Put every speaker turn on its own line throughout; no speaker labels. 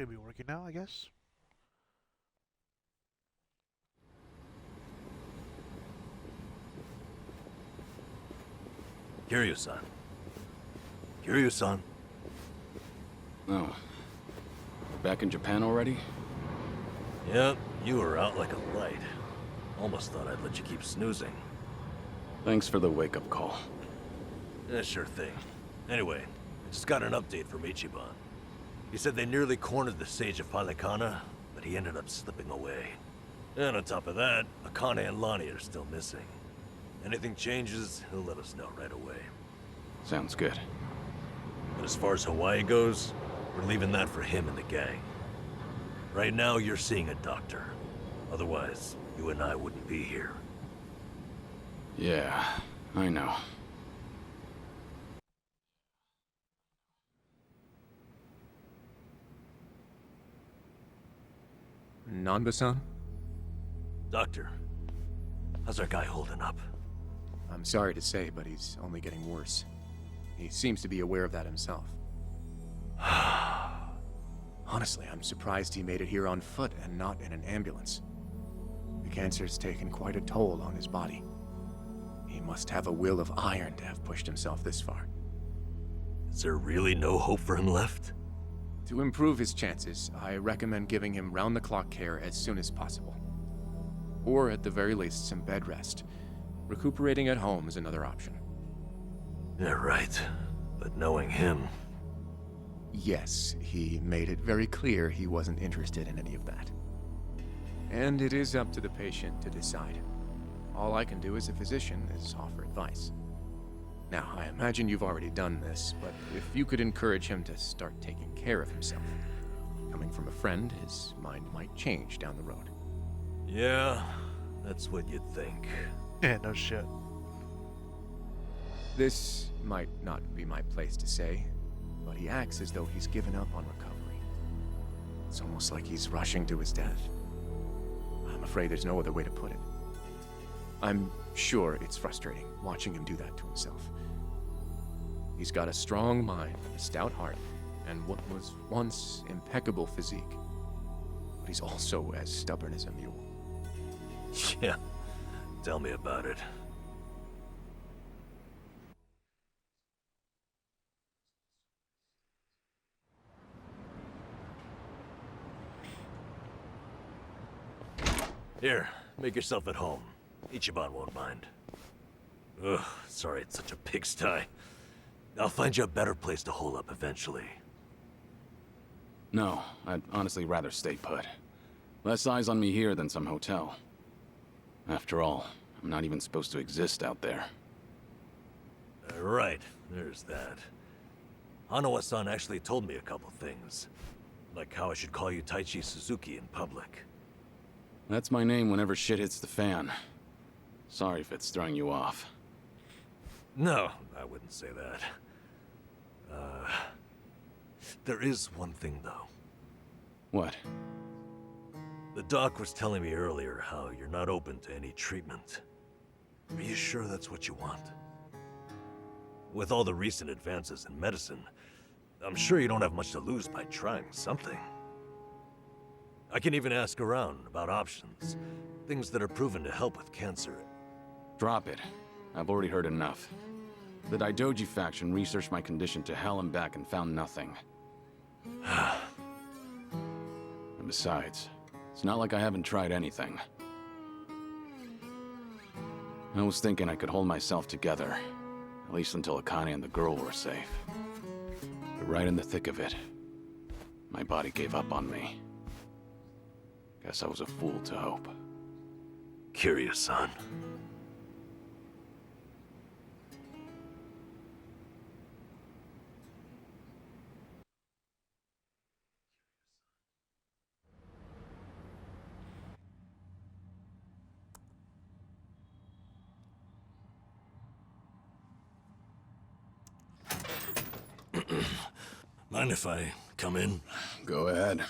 Should be working now, I guess.
Kiryu-san. Kiryu-san.
Oh. Back in Japan already?
Yep, you were out like a light. Almost thought I'd let you keep snoozing.
Thanks for the wake-up call.
Yeah, sure thing. Anyway, I just got an update from Ichiban. He said they nearly cornered the Sage of Palikana, but he ended up slipping away. And on top of that, Akane and Lonnie are still missing. Anything changes, he'll let us know right away.
Sounds good.
But as far as Hawaii goes, we're leaving that for him and the gang. Right now, you're seeing a doctor. Otherwise, you and I wouldn't be here.
Yeah, I know.
Nanba-san?
Doctor, how's our guy holding up?
I'm sorry to say, but he's only getting worse. He seems to be aware of that himself. Honestly, I'm surprised he made it here on foot and not in an ambulance. The cancer's taken quite a toll on his body. He must have a will of iron to have pushed himself this far.
Is there really no hope for him left?
To improve his chances, I recommend giving him round-the-clock care as soon as possible. Or at the very least, some bed rest. Recuperating at home is another option.
Yeah, right. But knowing him...
Yes, he made it very clear he wasn't interested in any of that. And it is up to the patient to decide. All I can do as a physician is offer advice. Now, I imagine you've already done this, but if you could encourage him to start taking care of himself. Coming from a friend, his mind might change down the road.
Yeah, that's what you'd think.
Yeah, no shit.
This might not be my place to say, but he acts as though he's given up on recovery. It's almost like he's rushing to his death. I'm afraid there's no other way to put it. I'm sure it's frustrating watching him do that to himself. He's got a strong mind, a stout heart, and what was once impeccable physique. But he's also as stubborn as a mule.
Yeah, tell me about it. Here, make yourself at home. Ichiban won't mind. Ugh, sorry it's such a pigsty. I'll find you a better place to hole up eventually.
No, I'd honestly rather stay put. Less eyes on me here than some hotel. After all, I'm not even supposed to exist out there.
Right, there's that. Hanawa-san actually told me a couple things. Like how I should call you Taichi Suzuki in public.
That's my name whenever shit hits the fan. Sorry if it's throwing you off.
No, I wouldn't say that. There is one thing, though.
What?
The doc was telling me earlier how you're not open to any treatment. Are you sure that's what you want? With all the recent advances in medicine, I'm sure you don't have much to lose by trying something. I can even ask around about options. Things that are proven to help with cancer.
Drop it. I've already heard enough. The Daidoji faction researched my condition to hell and back and found nothing. And besides, it's not like I haven't tried anything. I was thinking I could hold myself together, at least until Akane and the girl were safe. But right in the thick of it, my body gave up on me. Guess I was a fool to hope.
Curious-san. Mind if I come in?
Go ahead.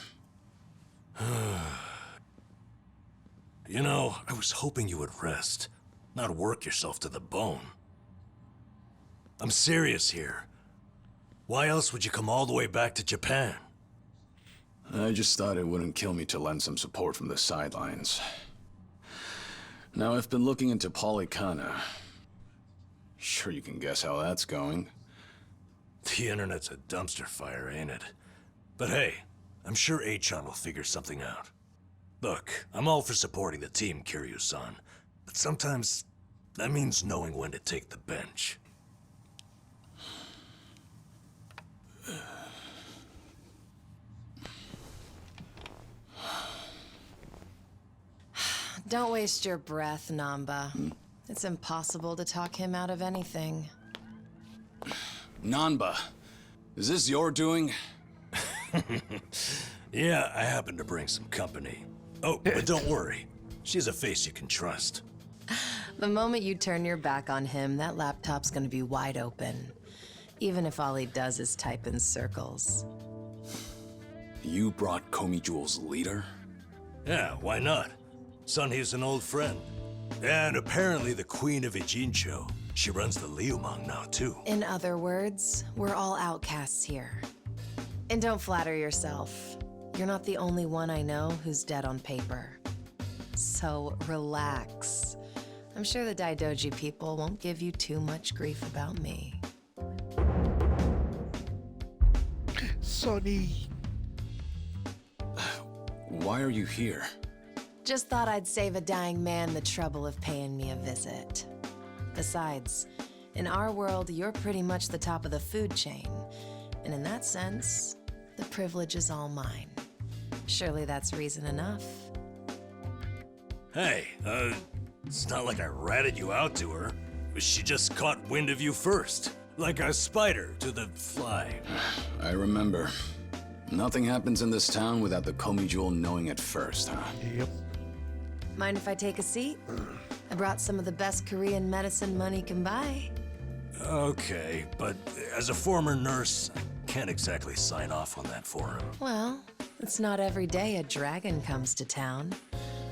You know, I was hoping you would rest, not work yourself to the bone. I'm serious here. Why else would you come all the way back to Japan?
I just thought it wouldn't kill me to lend some support from the sidelines. Now, I've been looking into Polycana. Sure you can guess how that's going.
The internet's a dumpster fire, ain't it? But hey, I'm sure Achan will figure something out. Look, I'm all for supporting the team, Kiryu-san, but sometimes that means knowing when to take the bench.
Don't waste your breath, Namba. It's impossible to talk him out of anything.
Nanba, is this your doing?
Yeah, I happen to bring some company. Oh, but don't worry. She's a face you can trust.
The moment you turn your back on him, that laptop's gonna be wide open. Even if all he does is type in circles.
You brought Komi Jewel's leader?
Yeah, why not? Sunhee's an old friend. And apparently the Queen of Ijincho. She runs the Liumang now, too.
In other words, we're all outcasts here. And don't flatter yourself. You're not the only one I know who's dead on paper. So relax. I'm sure the Daidoji people won't give you too much grief about me.
Sonny.
Why are you here?
Just thought I'd save a dying man the trouble of paying me a visit. Besides, in our world, you're pretty much the top of the food chain. And in that sense, the privilege is all mine. Surely that's reason enough.
Hey, it's not like I ratted you out to her. She just caught wind of you first. Like a spider to the fly.
I remember. Nothing happens in this town without the Komi Jewel knowing it first, huh?
Yep.
Mind if I take a seat? I brought some of the best Korean medicine money can buy.
Okay, but as a former nurse, I can't exactly sign off on that for him.
Well, it's not every day a dragon comes to town.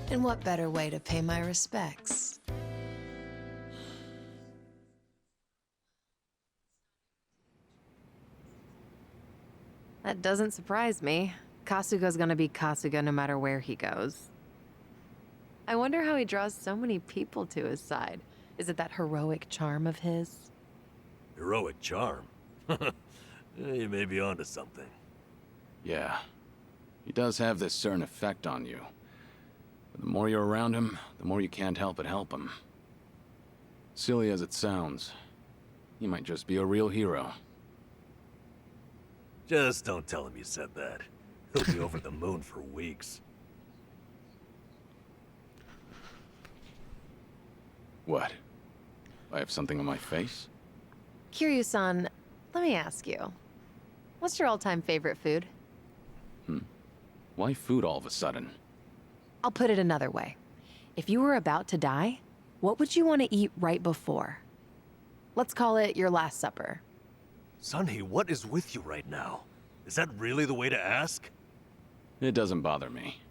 And what better way to pay my respects? That doesn't surprise me. Kasuga's gonna be Kasuga no matter where he goes. I wonder how he draws so many people to his side. Is it that heroic charm of his?
Heroic charm? You may be onto something.
Yeah. He does have this certain effect on you. But the more you're around him, the more you can't help but help him. Silly as it sounds, he might just be a real hero.
Just don't tell him you said that. He'll be over the moon for weeks.
What? I have something on my face?
Kiryu-san, let me ask you. What's your all-time favorite food?
Why food all of a sudden?
I'll put it another way. If you were about to die, what would you want to eat right before? Let's call it your last supper.
Sunhee, what is with you right now? Is that really the way to ask?
It doesn't bother me.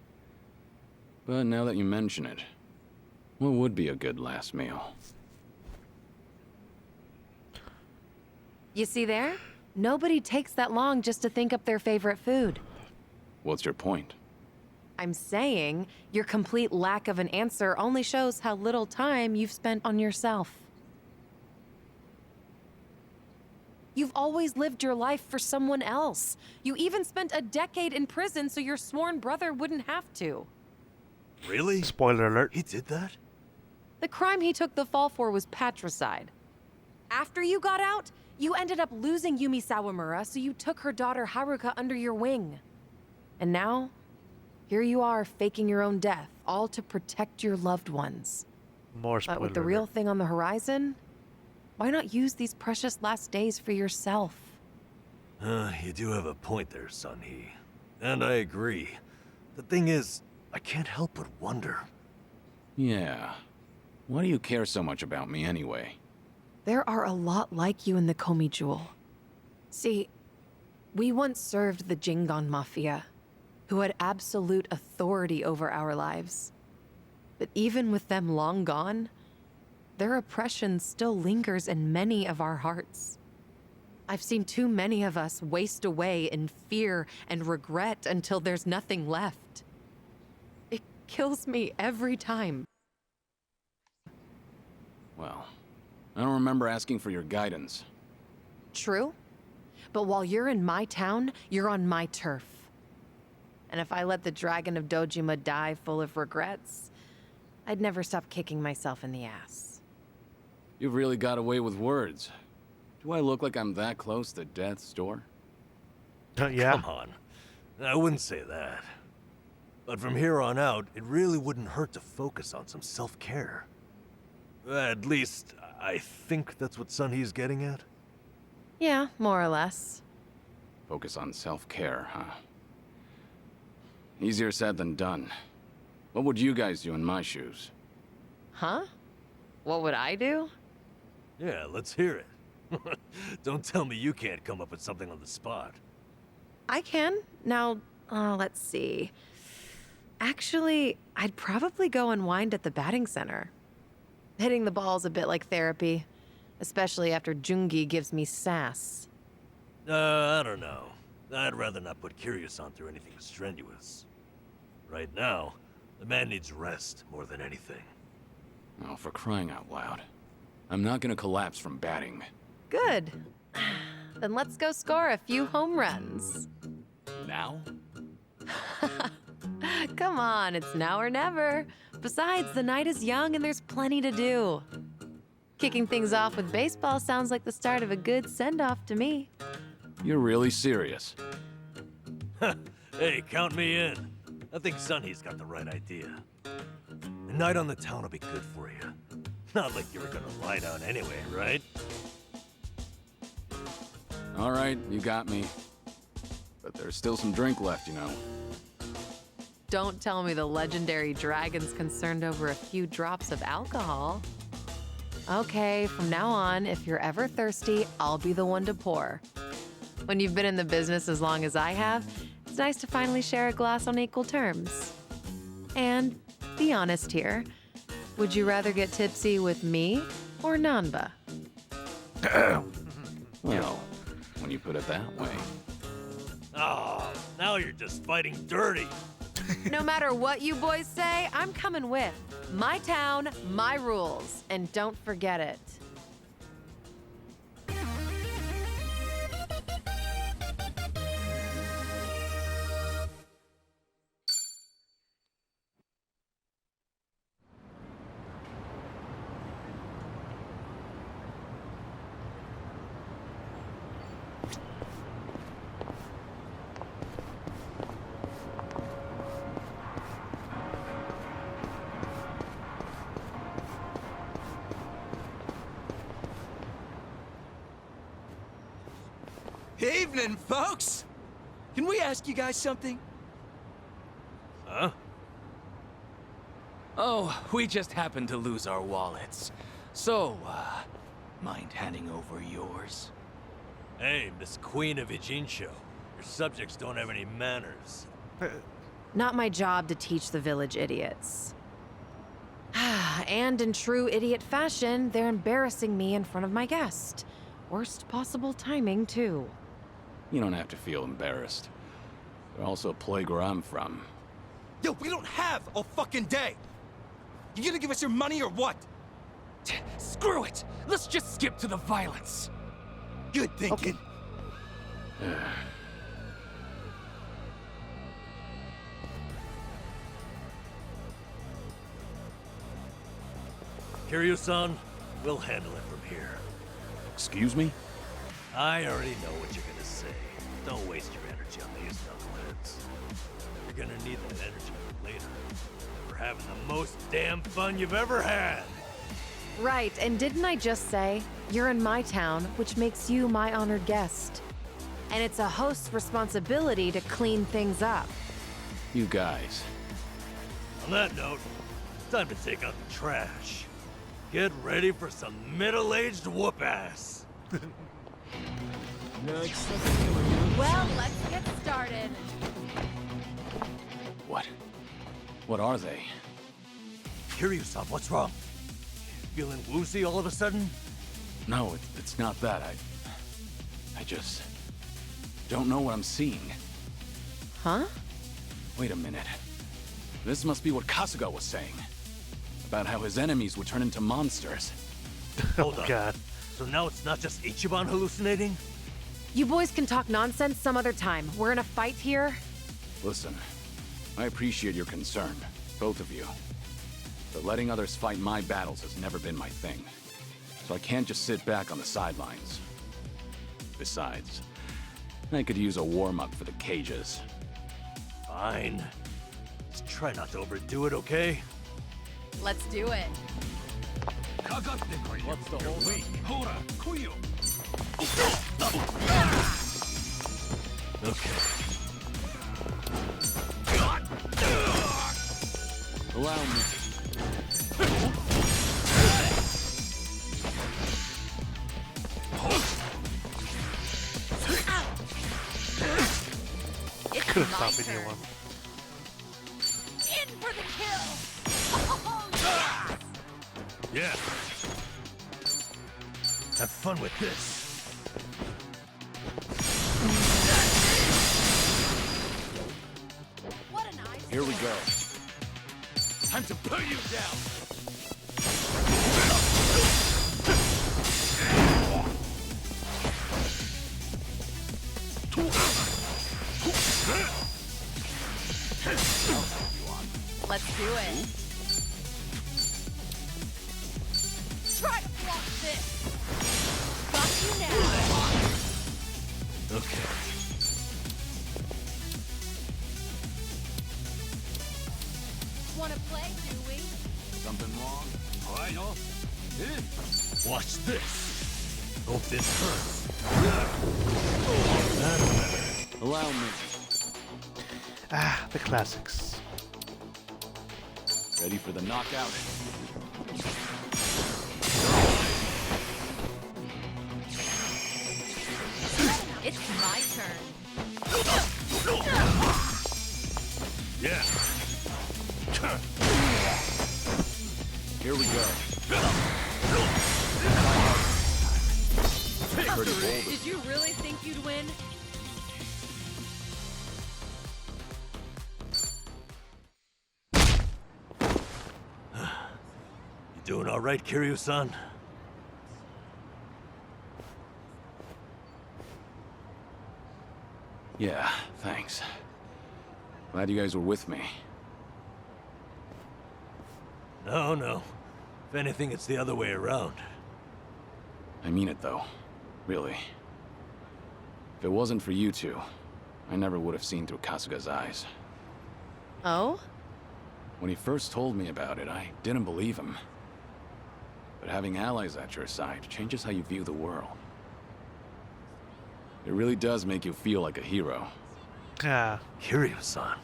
But now that you mention it, what would be a good last meal?
You see there? Nobody takes that long just to think up their favorite food.
What's your point?
I'm saying your complete lack of an answer only shows how little time you've spent on yourself. You've always lived your life for someone else. You even spent a decade in prison so your sworn brother wouldn't have to.
Really?
Spoiler alert.
He did that?
The crime he took the fall for was patricide. After you got out, you ended up losing Yumi Sawamura, so you took her daughter Haruka under your wing. And now, here you are faking your own death, all to protect your loved ones.
More spoiler
But with the real thing on the horizon, why not use these precious last days for yourself?
You do have a point there, Sunhee. And I agree. The thing is, I can't help but wonder.
Yeah. Why do you care so much about me anyway?
There are a lot like you in the Komi Jewel. See, we once served the Jingon Mafia, who had absolute authority over our lives. But even with them long gone, their oppression still lingers in many of our hearts. I've seen too many of us waste away in fear and regret until there's nothing left. It kills me every time.
Well, I don't remember asking for your guidance.
True. But while you're in my town, you're on my turf. And if I let the Dragon of Dojima die full of regrets, I'd never stop kicking myself in the ass.
You've really got away with words. Do I look like I'm that close to death's door?
Yeah.
Come on. I wouldn't say that. But from here on out, it really wouldn't hurt to focus on some self-care. At least, I think that's what Sunhee's getting at.
Yeah, more or less.
Focus on self-care, huh? Easier said than done. What would you guys do in my shoes?
Huh? What would I do?
Yeah, let's hear it. Don't tell me you can't come up with something on the spot.
I can. Now, let's see. Actually, I'd probably go unwind at the batting center. Hitting the ball's a bit like therapy, especially after Jungi gives me sass.
I don't know. I'd rather not put Kiryu-san through anything strenuous. Right now, the man needs rest more than anything.
Oh, for crying out loud. I'm not gonna collapse from batting.
Good. Then let's go score a few home runs.
Now?
Come on, it's now or never. Besides, the night is young and there's plenty to do. Kicking things off with baseball sounds like the start of a good send-off to me.
You're really serious?
Hey, count me in. I think Sunhee's got the right idea. A night on the town will be good for you. Not like you were gonna lie down anyway, right?
All right, you got me. But there's still some drink left, you know.
Don't tell me the legendary dragon's concerned over a few drops of alcohol. Okay, from now on, if you're ever thirsty, I'll be the one to pour. When you've been in the business as long as I have, it's nice to finally share a glass on equal terms. And be honest here, would you rather get tipsy with me or Nanba?
Well, when you put it that way.
Oh, now you're just fighting dirty.
No matter what you boys say, I'm coming with. My town, my rules, and don't forget it.
Evening, folks! Can we ask you guys something?
Huh?
Oh, we just happened to lose our wallets. So, mind handing over yours?
Hey, Miss Queen of Ijincho. Your subjects don't have any manners.
Not my job to teach the village idiots. And in true idiot fashion, they're embarrassing me in front of my guest. Worst possible timing, too.
You don't have to feel embarrassed. They're also a place where I'm from.
Yo, we don't have a fucking day! You gonna give us your money or what?
Screw it! Let's just skip to the violence.
Good thinking.
Kiryu-san, we'll handle it from here.
Excuse me?
I already know what you're gonna say. Don't waste your energy on these knuckleheads. You're gonna need that energy for later. For having the most damn fun you've ever had.
Right, and didn't I just say, you're in my town, which makes you my honored guest. And it's a host's responsibility to clean things up.
You guys.
On that note, time to take out the trash. Get ready for some middle-aged whoop-ass.
Well, let's get started.
What? What are they?
Kiryu-san, what's wrong? Feeling woozy all of a sudden?
No, it's not that. I just don't know what I'm seeing.
Huh?
Wait a minute. This must be what Kasuga was saying. About how his enemies would turn into monsters.
Hold on.
God.
So now it's not just Ichiban hallucinating?
You boys can talk nonsense some other time. We're in a fight here.
Listen, I appreciate your concern, both of you. But letting others fight my battles has never been my thing. So I can't just sit back on the sidelines. Besides, I could use a warm-up for the cages.
Fine. Just try not to overdo it, okay?
Let's do it.
What's the whole week?
Okay.
Allow me.
It's
Couldn't
my
stop
turn.
anyone.
In for the kill!
Yeah. Have fun with this.
What a nice
Here we go. Time to put you down!
Let's do it. Try to block this. Got you now.
Okay.
Wanna play, do we?
Something wrong?
Watch this. Hope this hurts. That's better.
Allow me.
Ah, the classics.
Ready for the knockout?
It's my turn.
Yeah.
Here we go. Pretty bold.
Did you really think you'd win?
You doing all right, Kiryu-san?
Yeah, thanks. Glad you guys were with me.
No, no. If anything, it's the other way around.
I mean it, though. Really. If it wasn't for you two, I never would have seen through Kasuga's eyes.
Oh?
When he first told me about it, I didn't believe him. But having allies at your side changes how you view the world. It really does make you feel like a hero.
Ah,
Kiryu-san?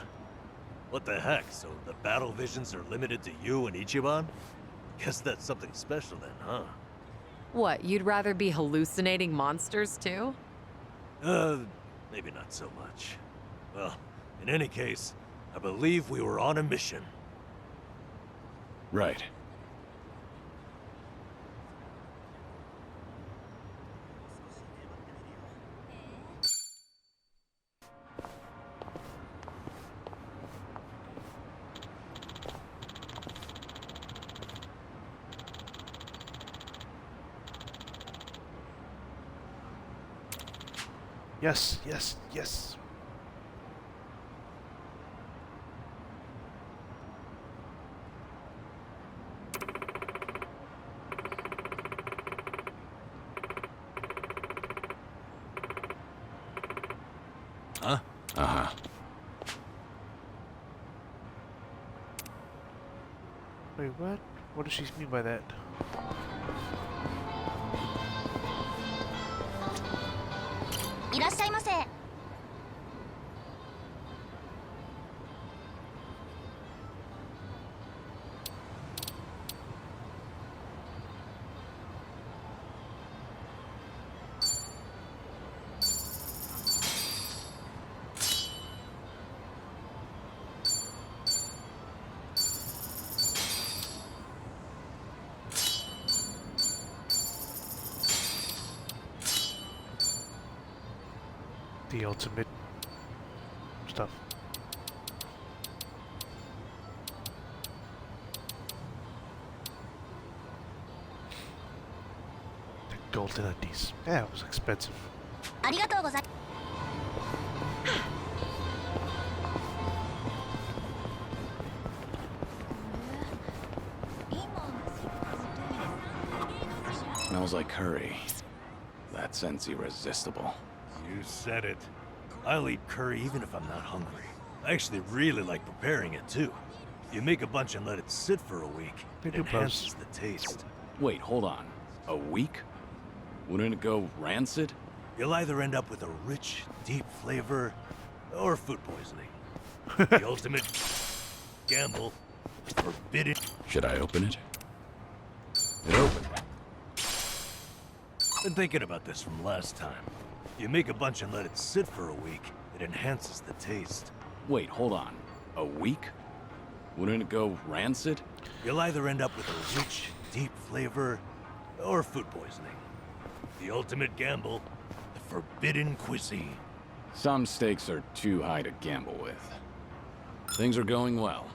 What the heck? So the battle visions are limited to you and Ichiban? Guess that's something special then, huh?
What, you'd rather be hallucinating monsters too?
Maybe not so much. Well, in any case, I believe we were on a mission.
Right.
yes, yes, yes.
Huh?
Uh-huh.
Wait, what? What does she mean by that? The ultimate stuff. The golden undies. Yeah, it was expensive.
ありがとうござい
Smells like curry. That scent's irresistible.
You said it. I'll eat curry even if I'm not hungry. I actually really like preparing it too. You make a bunch and let it sit for a week.
They
It
do
enhances the taste.
Wait, hold on. A week? Wouldn't it go rancid?
You'll either end up with a rich, deep flavor, or food poisoning. The ultimate gamble. Forbidden.
Should I open it? It opened.
Been thinking about this from last time. You make a bunch and let it sit for a week. It enhances the taste.
Wait, hold on. A week? Wouldn't it go rancid?
You'll either end up with a rich, deep flavor, or food poisoning. The ultimate gamble. The forbidden cuisine.
Some stakes are too high to gamble with. Things are going well.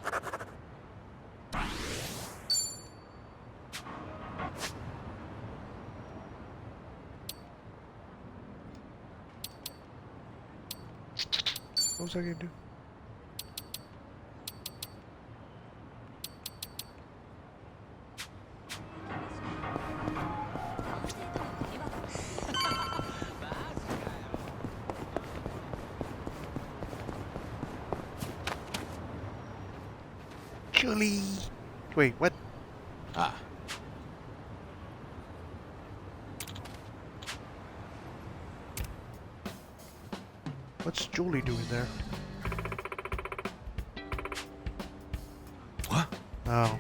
What was I gonna do? Julie! Wait, what?
Ah,
What's Julie doing there?
What?
Oh.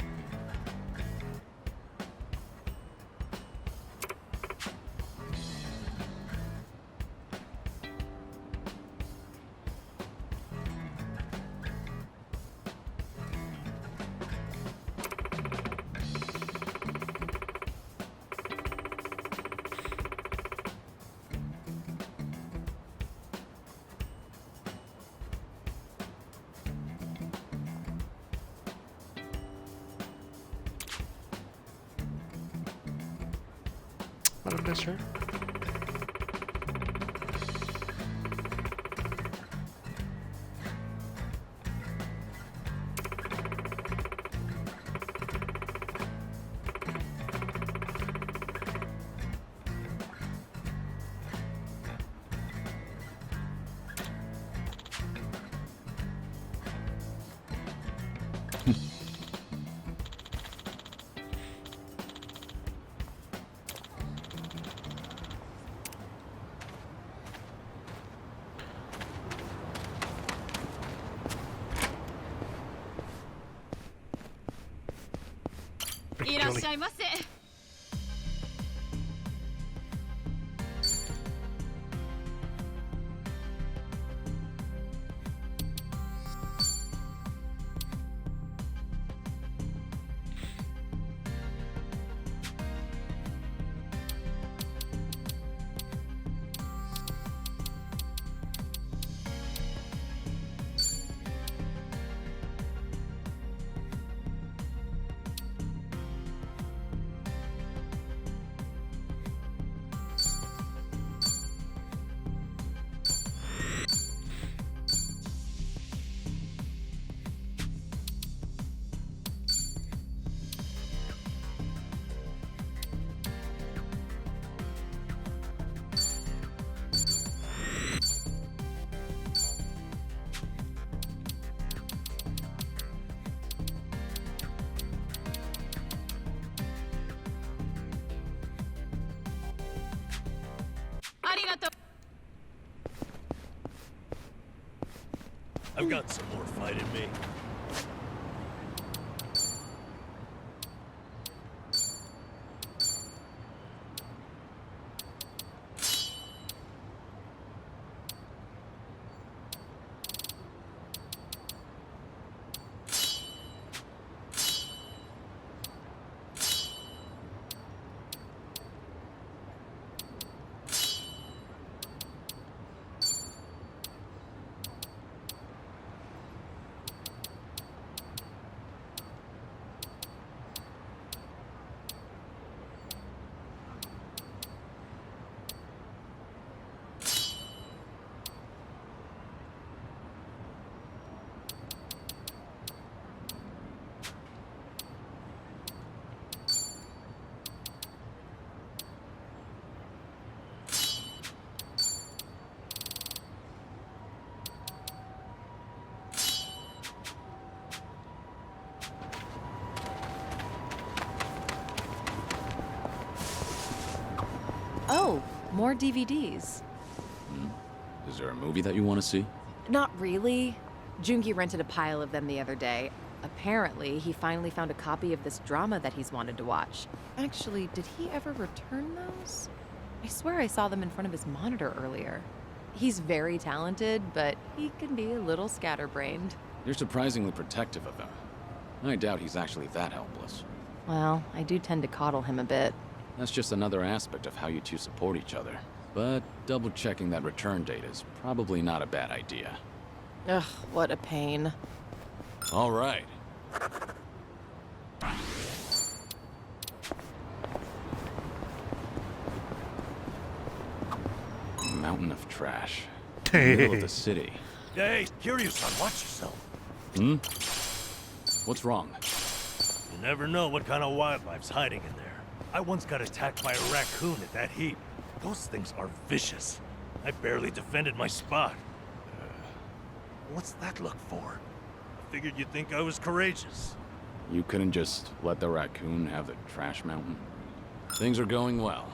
I don't miss her. Freaking
いらっ
Julie.
しゃいませ ありがとう
I've got some more fight in me.
more DVDs.
Is there a movie that you want to see?
Not really. Jungi rented a pile of them the other day. Apparently, he finally found a copy of this drama that he's wanted to watch. Actually, did he ever return those? I swear I saw them in front of his monitor earlier. He's very talented, but he can be a little scatterbrained.
You're surprisingly protective of him. I doubt he's actually that helpless.
Well, I do tend to coddle him a bit.
That's just another aspect of how you two support each other. But double-checking that return date is probably not a bad idea.
Ugh, what a pain.
All right. Mountain of trash. In the middle of the city.
Hey, Kiryu-san, watch yourself.
Hmm? What's wrong?
You never know what kind of wildlife's hiding in there. I once got attacked by a raccoon at that heap. Those things are vicious. I barely defended my spot. What's that look for? I figured you'd think I was courageous.
You couldn't just let the raccoon have the trash mountain? Things are going well.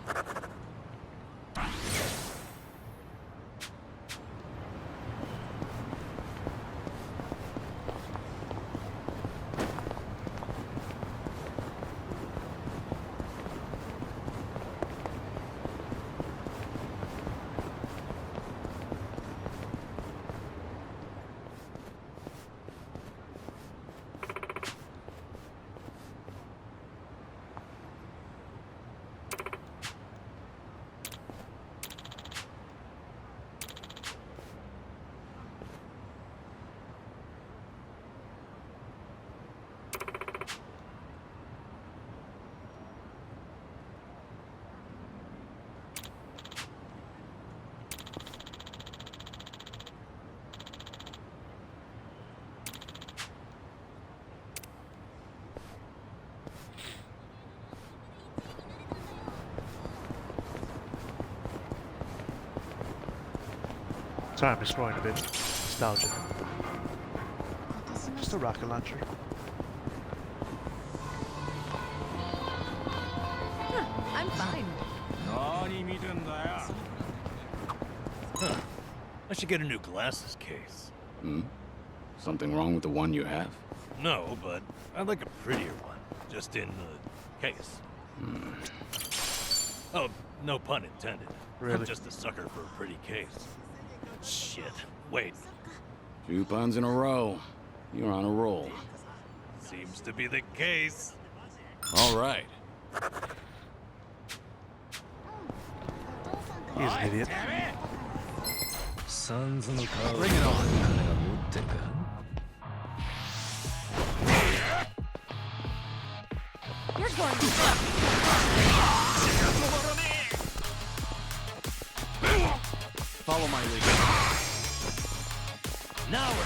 Sorry, I'm just growing a bit nostalgic. Just a rocket launcher.
I'm fine.
Huh. I should get a new glasses case.
Hmm? Something wrong with the one you have?
No, but I'd like a prettier one. Just in the case. Oh, no pun intended.
Really?
I'm just a sucker for a pretty case. Shit. Wait.
2 puns in a row. You're on a roll.
Seems to be the case.
All right.
He's an idiot.
Bring it on.
You're going to
Follow my lead.
Now we're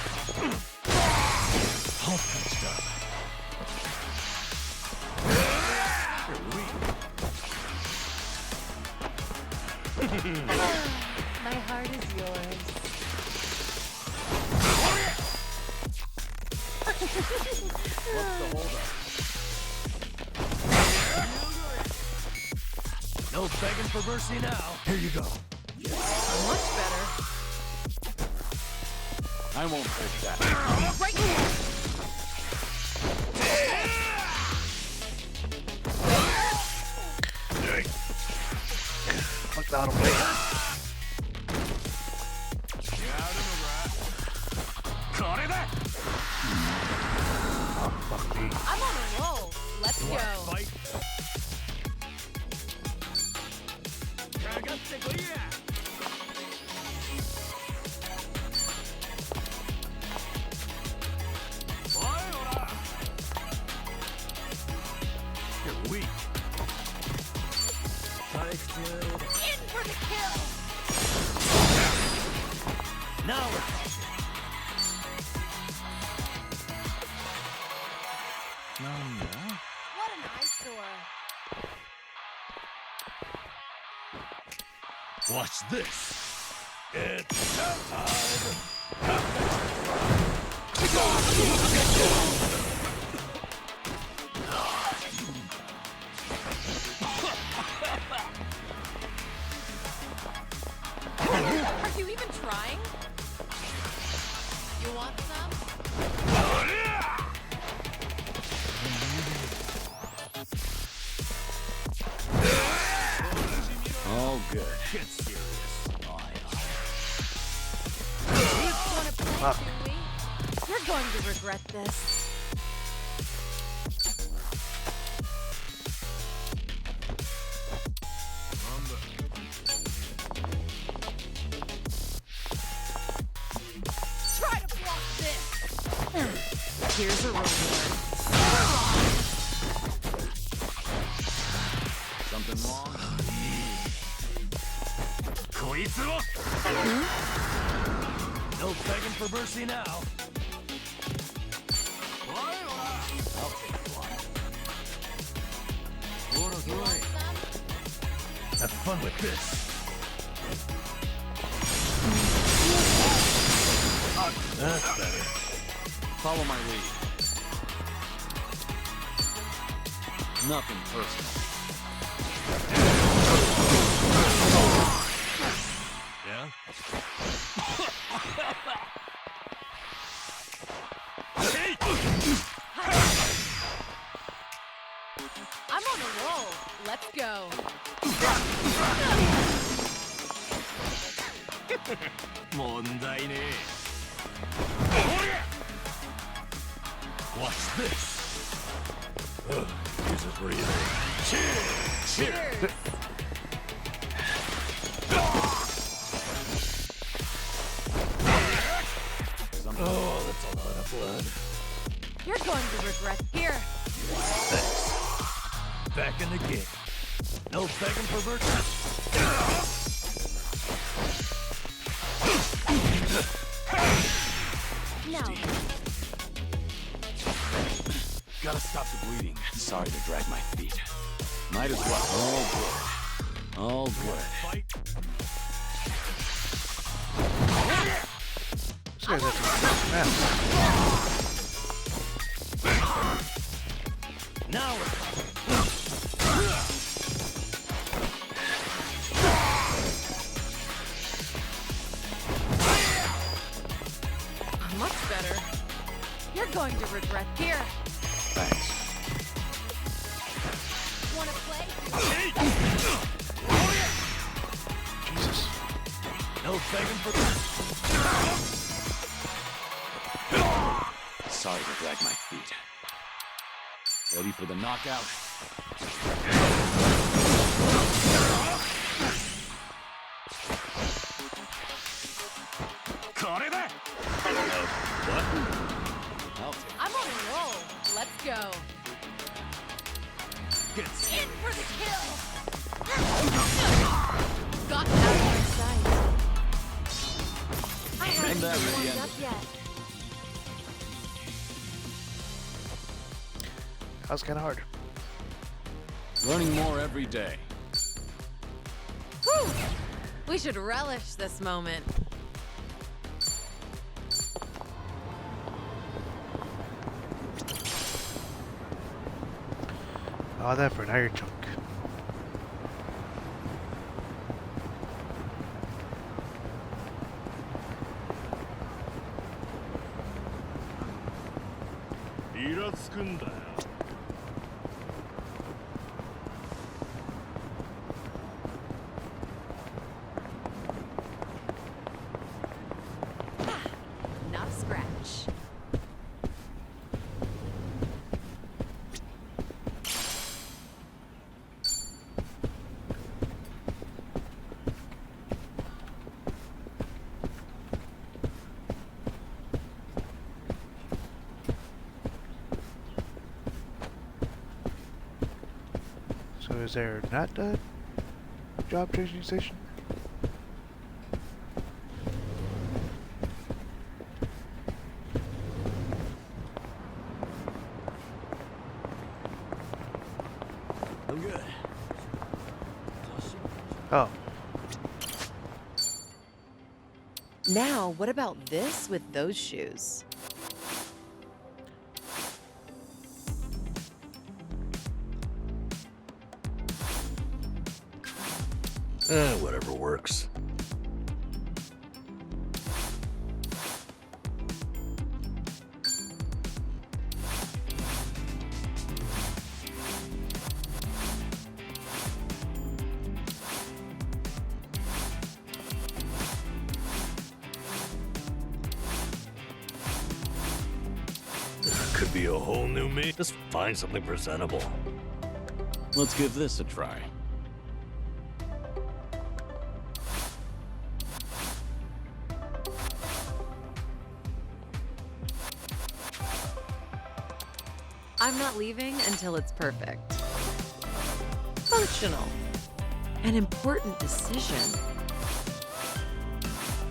all patched up.
My heart is yours.
What's the holdup?
No begging for mercy now. Here you go.
Much better.
I won't take that.
Right here.
Fuck that, okay. Oh, fuck me.
I'm on a roll. Let's go.
Fight. You're weak.
In for the kill.
Now we're talking.
What an eyesore.
Watch this. It's showtime.
good.
Get serious.
Wanna play, Chewie? You're going to regret this. Try to block this. Here's a reward.
Something wrong?
No begging for mercy now. I'll take one. Have fun with this. That's better.
Follow my lead. Nothing personal.
Yeah?
I'm on a roll. Let's go.
問題ねえ。Watch this. Use it for you.
Cheers.
Oh, that's a lot of blood.
You're going to regret here.
Thanks. Back in the game. No begging for mercy.
Now,
Gotta stop the bleeding. Sorry to drag my feet. Might as well. All good. All good.
Fight.
This guy's actually a mess.
Now we're
much better. You're going to regret here.
Thanks.
Wanna play?
Jesus.
no begging for.
Sorry to drag my feet. Ready for the knockout?
What?
I'll take
I'm on a roll. Let's go.
Get
In for the kill. Got out of my sight. I haven't
that
even
really
warmed up yet.
That was kind of hard.
learning more every day.
Whew. We should relish this moment.
Oh, that for an iron chunk.
Not a scratch.
So is there not a job changing station?
I'm good.
Oh,
Now, what about this with those shoes?
Whatever works. could be a whole new me. Just find something presentable.
Let's give this a try.
I'm not leaving until it's perfect. Functional. An important decision.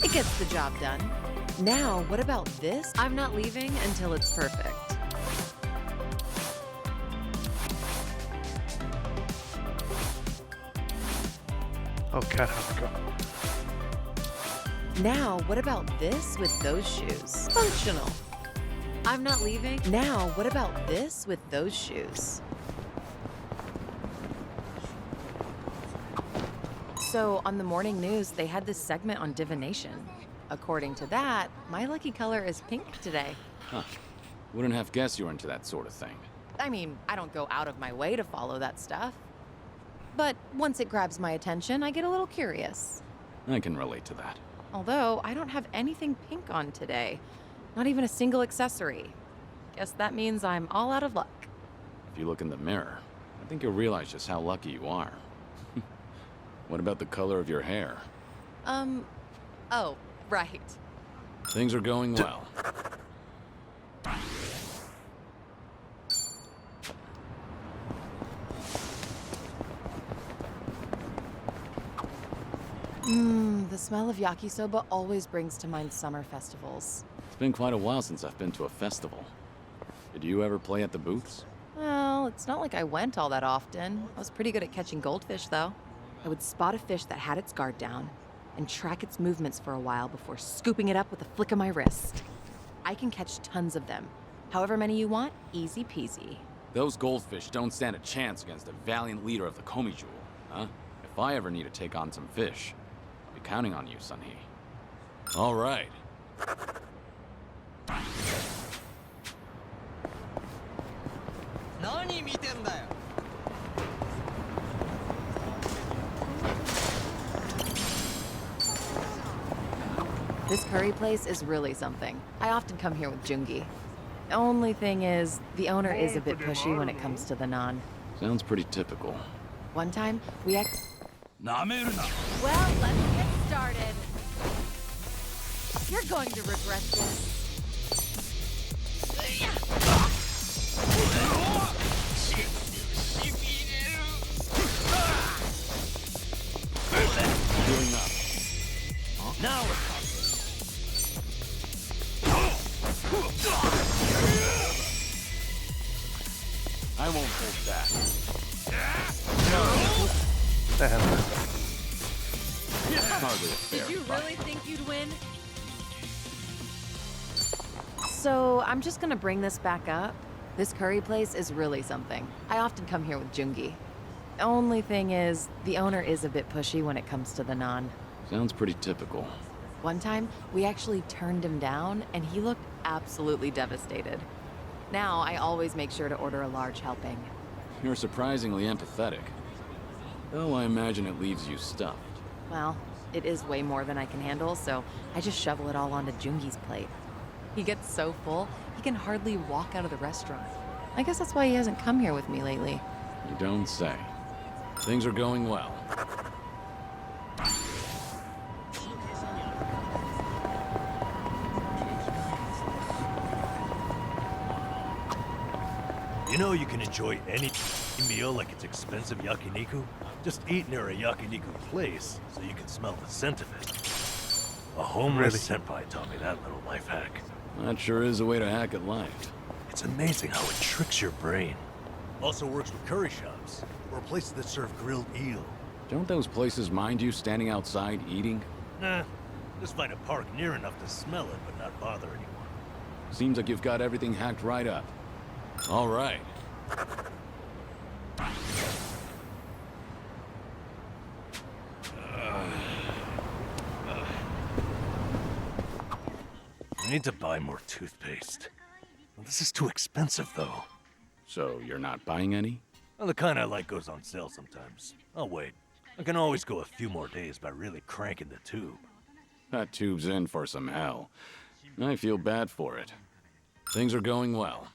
It gets the job done. Now, what about this? I'm not leaving until it's perfect.
Oh god, how we go?
Now, what about this with those shoes? Functional. I'm not leaving. Now, what about this with those shoes? So, on the morning news, they had this segment on divination. According to that, my lucky color is pink today.
Huh. Wouldn't have guessed you were into that sort of thing.
I mean, I don't go out of my way to follow that stuff. But once it grabs my attention, I get a little curious.
I can relate to that.
Although, I don't have anything pink on today. Not even a single accessory. Guess that means I'm all out of luck.
If you look in the mirror, I think you'll realize just how lucky you are. What about the color of your hair?
Oh, right.
Things are going well.
The smell of yakisoba always brings to mind summer festivals.
It's been quite a while since I've been to a festival. Did you ever play at the booths?
Well, it's not like I went all that often. I was pretty good at catching goldfish, though. I would spot a fish that had its guard down and track its movements for a while before scooping it up with a flick of my wrist. I can catch tons of them. However many you want, easy peasy.
Those goldfish don't stand a chance against the valiant leader of the Komijul, huh? If I ever need to take on some fish, I'll be counting on you, Sunhee. All right.
This curry place is really something. I often come here with Jungi. The only thing is, the owner is a bit pushy when it comes to the naan.
Sounds pretty typical.
One time, we act.
なめるな。
Well, let's get started. You're going to regret this.
Healing up.
Now we're
I won't hold back.
The hell?
Hardly a fair
Did you
fight.
really think you'd win? So, I'm just gonna bring this back up. This curry place is really something. I often come here with Jungi. The only thing is, the owner is a bit pushy when it comes to the naan.
Sounds pretty typical.
One time, we actually turned him down, and he looked absolutely devastated. Now, I always make sure to order a large helping.
You're surprisingly empathetic. Though I imagine it leaves you stuffed.
Well, it is way more than I can handle, so I just shovel it all onto Jungi's plate. He gets so full, he can hardly walk out of the restaurant. I guess that's why he hasn't come here with me lately.
You don't say. Things are going well.
You know you can enjoy any meal like it's expensive yakiniku? Just eat near a yakiniku place so you can smell the scent of it. A homeless senpai taught me that little life hack.
That sure is a way to hack at life.
It's amazing how it tricks your brain. Also works with curry shops, or places that serve grilled eel.
Don't those places mind you standing outside eating?
Nah, just find a park near enough to smell it but not bother anyone.
Seems like you've got everything hacked right up. All right.
I need to buy more toothpaste. Well, this is too expensive, though.
So you're not buying any?
Well, the kind I like goes on sale sometimes. I'll wait. I can always go a few more days by really cranking the tube.
That tube's in for some hell. I feel bad for it. Things are going well.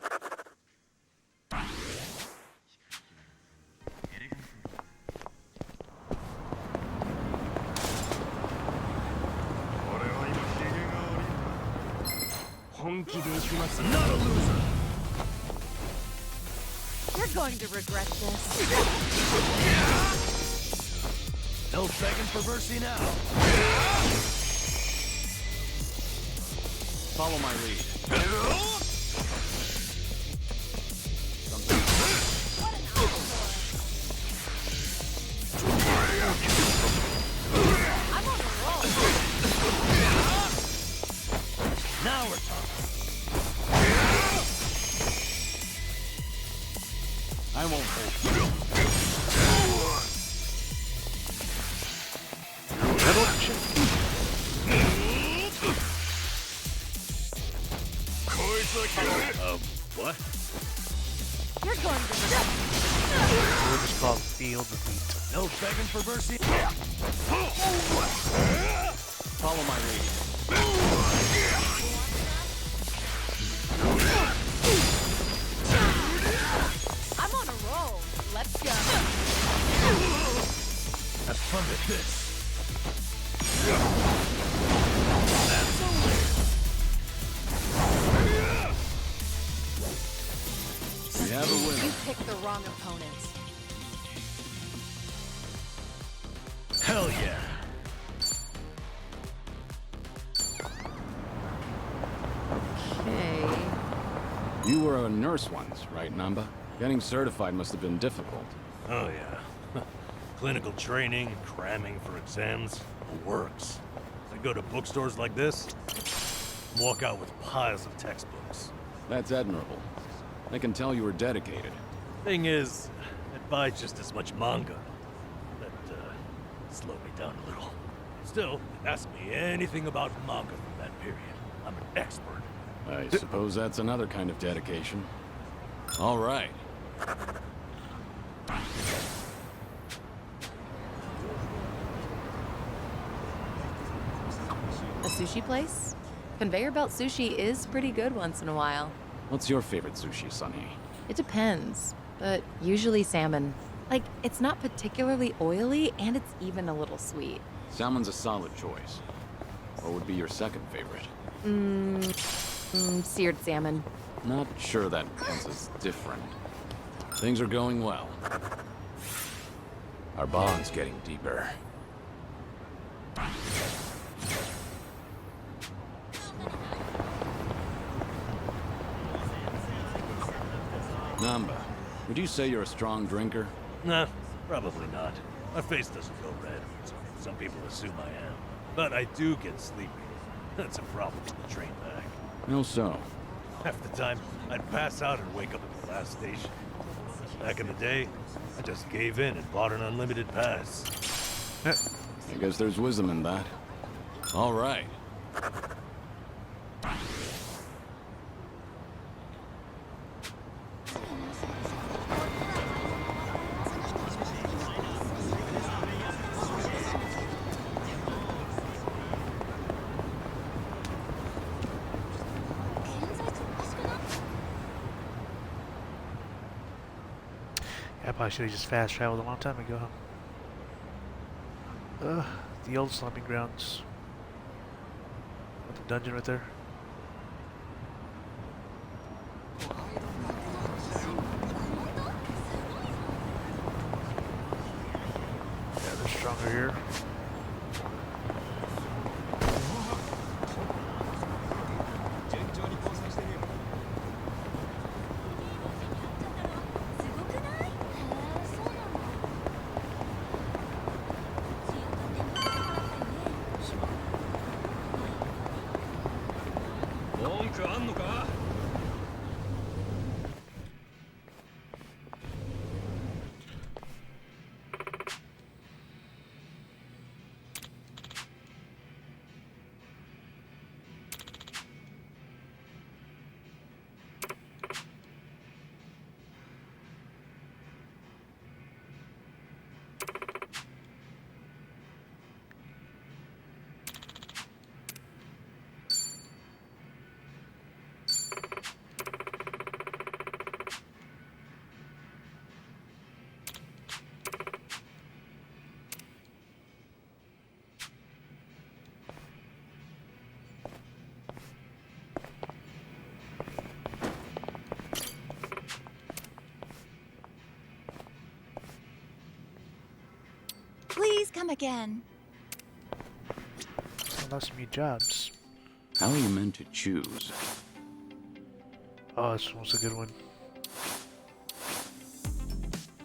Not a loser!
You're going to regret this.
No begging for mercy now.
Follow my lead.
I'm on a roll.
Now we're talking.
I won't hold.
What?
You're going to regret
We'll just call it Field of Meat.
No begging for mercy?
Follow my lead.
I'm on a roll. Let's go.
Have fun with this.
We have a winner.
You picked the wrong opponent.
Hell yeah.
Okay.
You were a nurse once, right, Namba? Getting certified must have been difficult.
Oh yeah. Clinical training, cramming for exams, works. I go to bookstores like this, walk out with piles of textbooks.
That's admirable. I can tell you were dedicated.
Thing is, I buy just as much manga. That, slowed me down a little. Still, ask me anything about manga from that period. I'm an expert.
I suppose that's another kind of dedication. All right.
A sushi place? Conveyor belt sushi is pretty good once in a while.
What's your favorite sushi, Sunny?
It depends, but usually salmon. Like, it's not particularly oily, and it's even a little sweet.
Salmon's a solid choice. What would be your second favorite?
Seared salmon.
Not sure that counts as different. Things are going well. Our bond's getting deeper. Namba, would you say you're a strong drinker?
Nah, probably not. My face doesn't go red, so some people assume I am. But I do get sleepy. That's a problem on the train back.
No so.
Half the time, I'd pass out and wake up at the last station. Back in the day, I just gave in and bought an unlimited pass.
I guess there's wisdom in that. All right.
I probably should have just fast traveled a long time ago. The old slumping grounds. With the dungeon right there. Yeah, they're stronger here.
come again.
Still lost me jobs.
How are you meant to choose?
Oh, this one's a good one.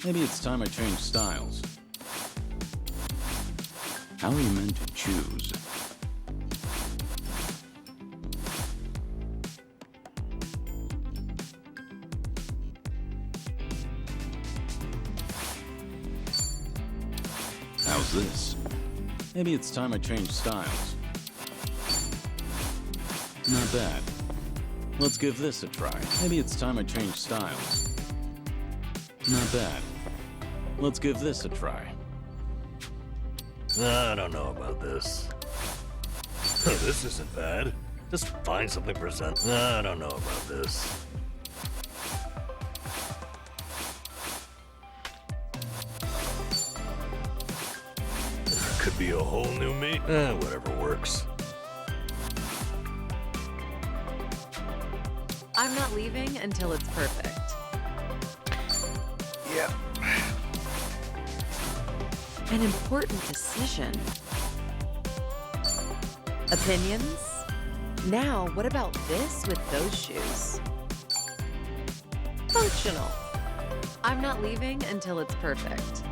Maybe it's time I change styles. How are you meant to choose? How's this? Maybe it's time I change styles. Not bad. Let's give this a try. Maybe it's time I change styles. Not bad. Let's give this a try.
I don't know about this. This isn't bad. Just find something present. I don't know about this. Could be a whole new me. Whatever works.
I'm not leaving until it's perfect.
Yeah.
An important decision. Opinions? Now, what about this with those shoes? Functional. I'm not leaving until it's perfect.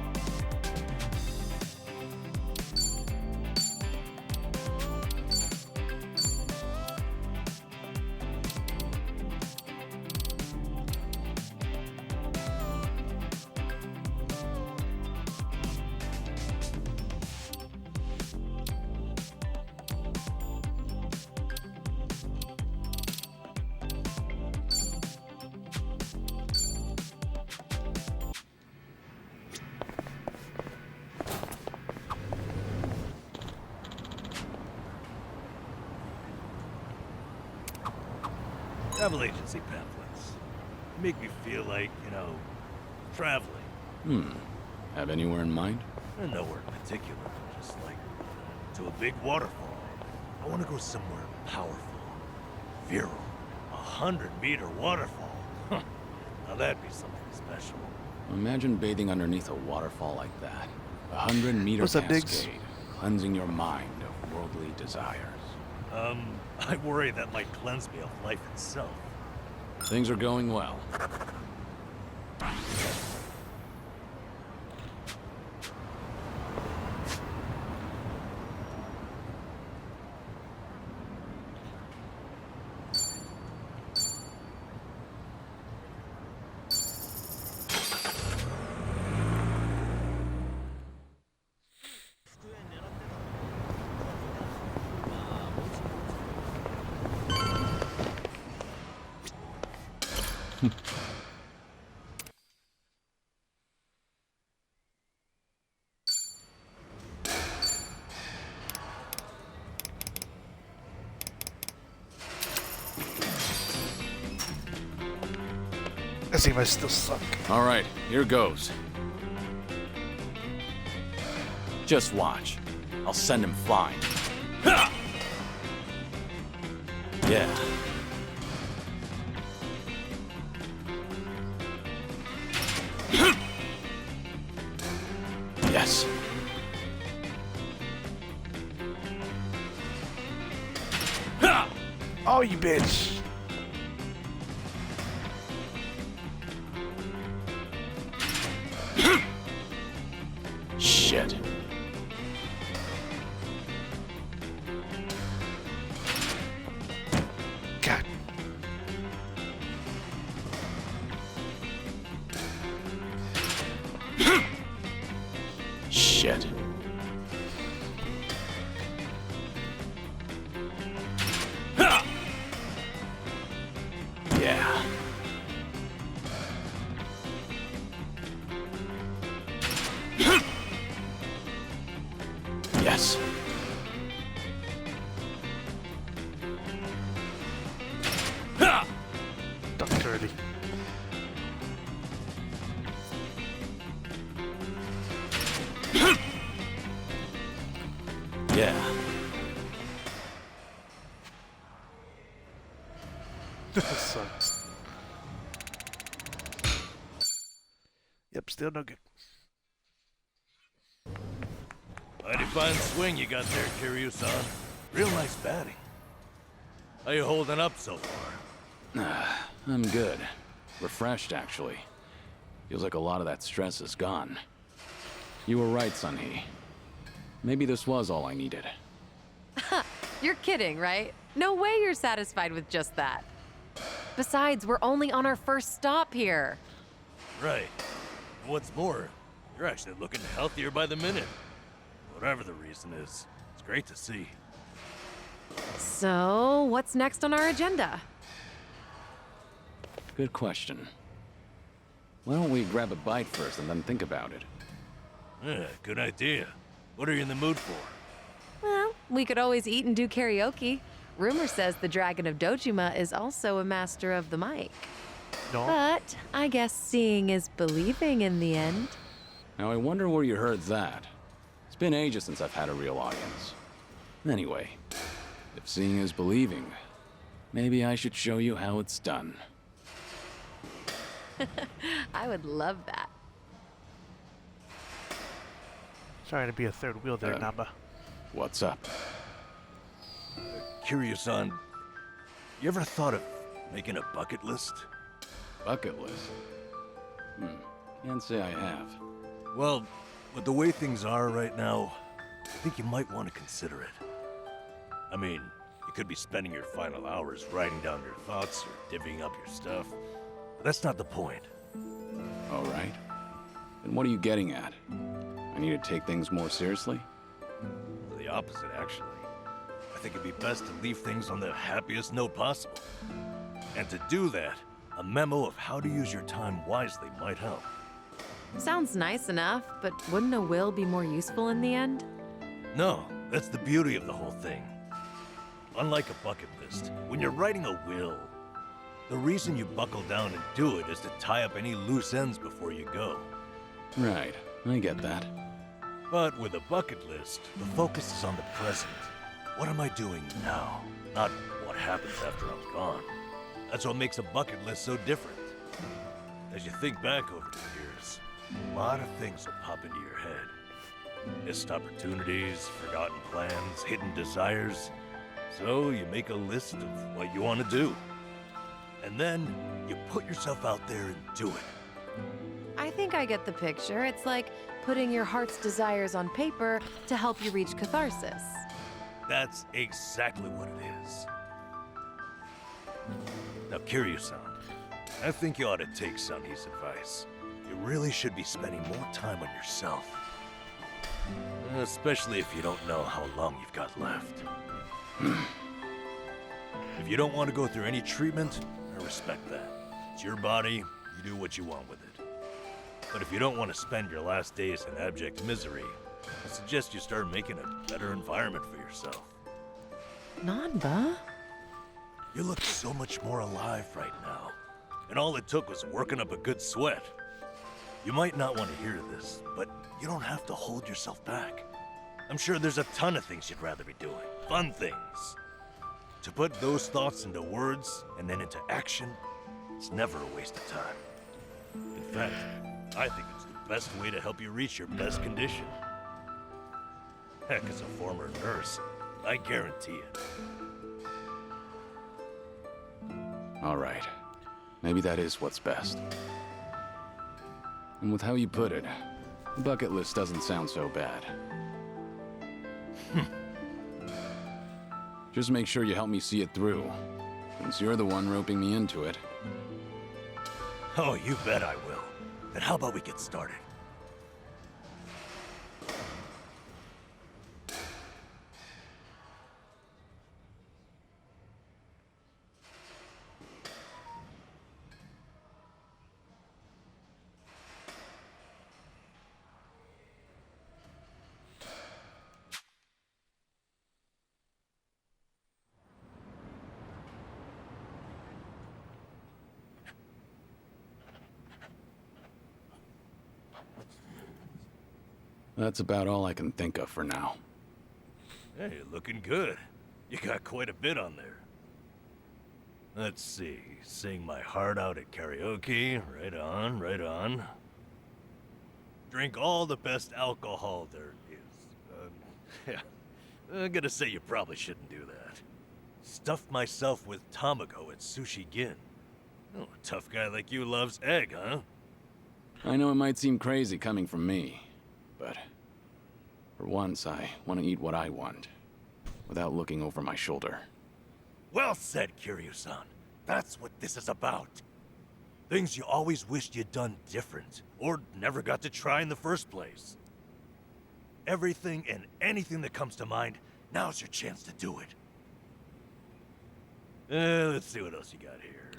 Travel agency pamphlets. They make me feel like, traveling.
Have anywhere in mind?
Nowhere in particular. Just like to a big waterfall. I want to go somewhere powerful, virile. 100-meter waterfall. Now that'd be something special.
Imagine bathing underneath a waterfall like that. 100-meter
What's up, Diggs?
cascade, cleansing your mind of worldly desires.
I worry that might cleanse me of life itself.
Things are going well.
Let's see if I still suck.
All right, here goes. Just watch. I'll send him flying. Ha! Yeah. Yes. Ha!
Oh, you bitch.
Shit.
God.
Shit. Ha! Yeah. Yes. Ha!
Ducked early.
Yeah.
This sucks. Yep, still no good.
Mighty fine swing you got there, Kiryu-san. Real nice batting. How you holding up so far?
I'm good. Refreshed, actually. Feels like a lot of that stress is gone. You were right, Sun-Hee. Maybe this was all I needed.
You're kidding, right? No way you're satisfied with just that. Besides, we're only on our first stop here.
Right. And what's more, you're actually looking healthier by the minute. Whatever the reason is, it's great to see.
So, what's next on our agenda?
Good question. Why don't we grab a bite first and then think about it?
Yeah, good idea. What are you in the mood for?
Well, we could always eat and do karaoke. Rumor says the Dragon of Dojima is also a master of the mic.
No.
But I guess seeing is believing in the end.
Now I wonder where you heard that. It's been ages since I've had a real audience. Anyway, if seeing is believing, maybe I should show you how it's done.
I would love that.
Sorry to be a third wheel there, Namba.
What's up?
Kiryu-san, you ever thought of making a bucket list?
Bucket list? Can't say I have.
Well, with the way things are right now, I think you might want to consider it. I mean, you could be spending your final hours writing down your thoughts or divvying up your stuff. But that's not the point.
All right. Then what are you getting at? I need to take things more seriously?
The opposite, actually. I think it'd be best to leave things on the happiest note possible. And to do that, a memo of how to use your time wisely might help.
Sounds nice enough, but wouldn't a will be more useful in the end?
No, that's the beauty of the whole thing. Unlike a bucket list, when you're writing a will, the reason you buckle down and do it is to tie up any loose ends before you go.
Right, I get that.
But with a bucket list, the focus is on the present. What am I doing now? Not what happens after I'm gone. That's what makes a bucket list so different. As you think back over the years, a lot of things will pop into your head. Missed opportunities, forgotten plans, hidden desires. So you make a list of what you want to do. And then you put yourself out there and do it.
I think I get the picture. It's like putting your heart's desires on paper to help you reach catharsis.
That's exactly what it is. Now, Kiryu-san, I think you ought to take Sun-Hee's advice. You really should be spending more time on yourself. Especially if you don't know how long you've got left. If you don't want to go through any treatment, I respect that. It's your body, you do what you want with it. But if you don't want to spend your last days in abject misery, I suggest you start making a better environment for yourself.
Nanba?
You look so much more alive right now. And all it took was working up a good sweat. You might not want to hear this, but you don't have to hold yourself back. I'm sure there's a ton of things you'd rather be doing. Fun things. To put those thoughts into words and then into action, it's never a waste of time. In fact, I think it's the best way to help you reach your best condition. Heck, as a former nurse, I guarantee it.
All right. Maybe that is what's best. And with how you put it, the bucket list doesn't sound so bad. Just make sure you help me see it through, since you're the one roping me into it.
Oh, you bet I will. Then how about we get started?
That's about all I can think of for now.
Hey, looking good. You got quite a bit on there. Let's see. Sing my heart out at karaoke. Right on, right on. Drink all the best alcohol there is. Yeah, I'm gonna say you probably shouldn't do that. Stuffed myself with tamago at Sushi Gin. Oh, a tough guy like you loves egg, huh?
I know it might seem crazy coming from me, but for once I want to eat what I want, without looking over my shoulder.
Well said, Kiryu-san. That's what this is about. Things you always wished you'd done different, or never got to try in the first place. Everything and anything that comes to mind, now's your chance to do it. Let's see what else you got here.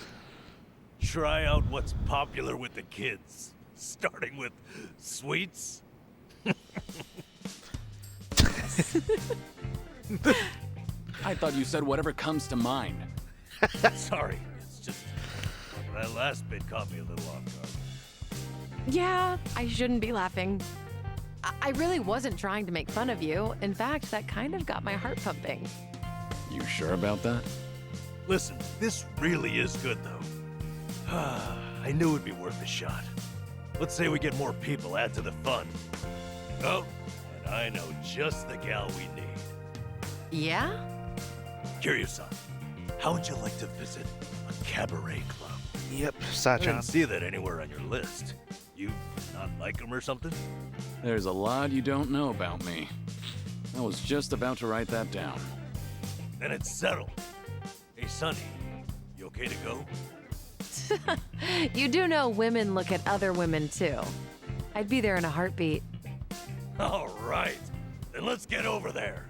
Try out what's popular with the kids, starting with sweets.
I thought you said whatever comes to mind.
Sorry, it's just that last bit caught me a little off guard.
Yeah, I shouldn't be laughing. I really wasn't trying to make fun of you. In fact, that kind of got my heart pumping.
You sure about that?
Listen, this really is good, though. I knew it'd be worth a shot. Let's say we get more people, add to the fun. Oh, and I know just the gal we need.
Yeah?
Kiryu-san, how would you like to visit a cabaret club?
Yep,
I
Sachan.
didn't see that anywhere on your list. You not like them or something?
There's a lot you don't know about me. I was just about to write that down.
Then it's settled. Hey, Sonny, you okay to go?
You do know women look at other women too. I'd be there in a heartbeat.
All right, then let's get over there.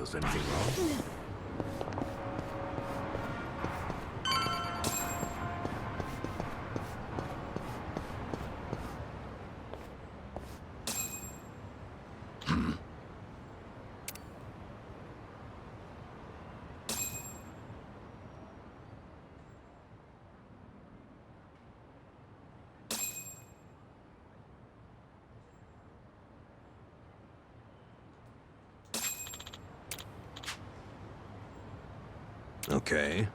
Is anything wrong? Okay.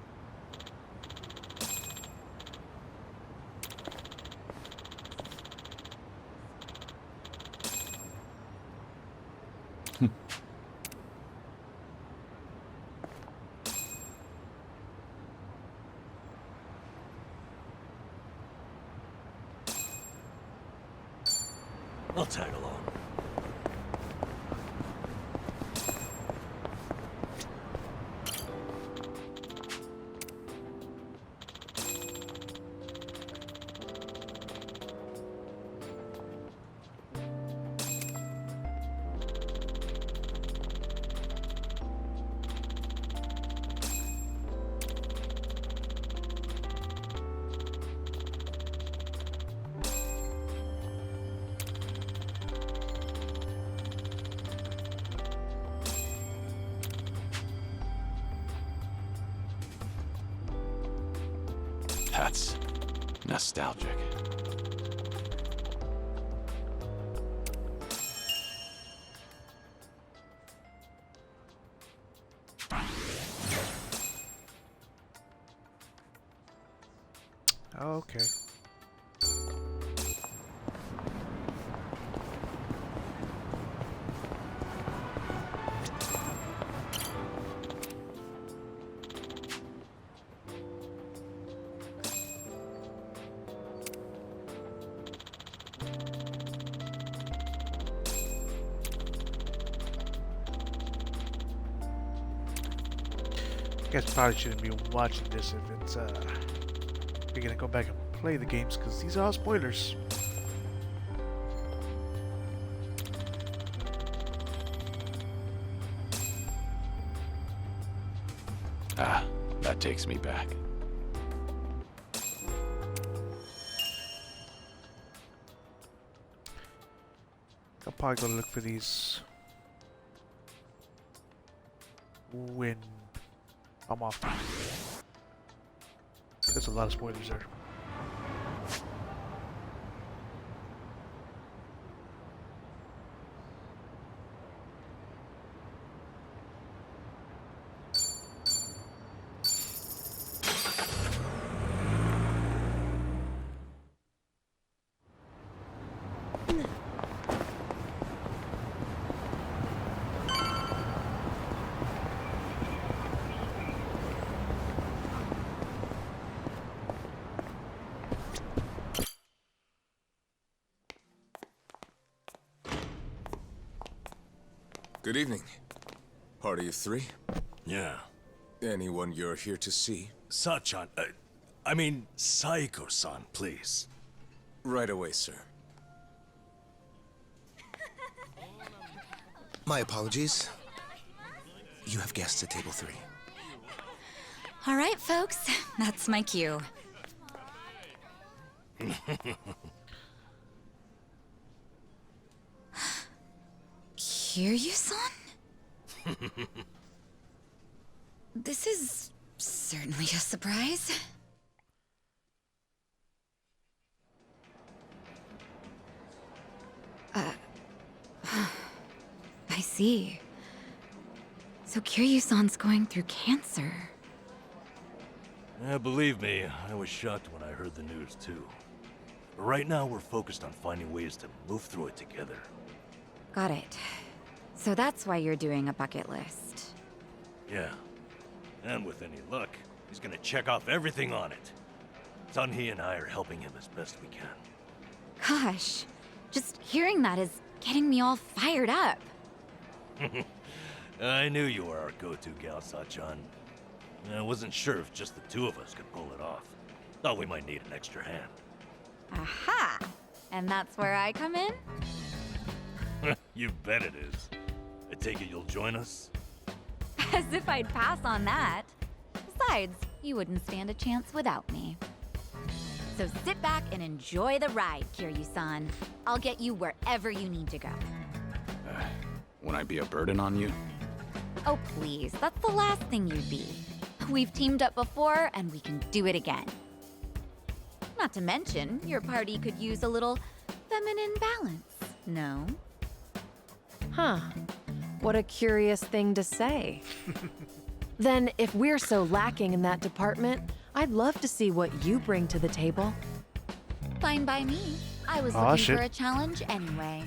I'll tag along.
That's nostalgic.
Okay. I guess probably shouldn't be watching this if it's actually gonna go back and play the games because these are all spoilers.
Ah, that takes me back.
I'll probably go look for these when I'm off. There's a lot of spoilers there.
Good evening. Party of three?
Yeah.
Anyone you're here to see?
Sachan, I mean, Saiko-san, please.
Right away, sir.
My apologies. You have guests at table 3.
All right, folks. That's my cue. Kiryu-san? This is certainly a surprise. I see. So Kiryu-san's going through cancer.
Yeah, believe me, I was shocked when I heard the news too. But right now we're focused on finding ways to move through it together.
Got it. So that's why you're doing a bucket list.
Yeah. And with any luck, he's gonna check off everything on it. Sunhee and I are helping him as best we can.
Gosh, just hearing that is getting me all fired up.
I knew you were our go-to gal, Sachan. I wasn't sure if just the two of us could pull it off. Thought we might need an extra hand.
Aha! And that's where I come in?
You bet it is. I take it you'll join us?
As if I'd pass on that. Besides, you wouldn't stand a chance without me. So sit back and enjoy the ride, Kiryu-san. I'll get you wherever you need to go.
Won't I be a burden on you?
Oh, please, that's the last thing you'd be. We've teamed up before, and we can do it again. Not to mention, your party could use a little feminine balance, no?
Huh. What a curious thing to say. Then, if we're so lacking in that department, I'd love to see what you bring to the table.
Fine by me. I was
Aw,
looking
shit.
for a challenge anyway.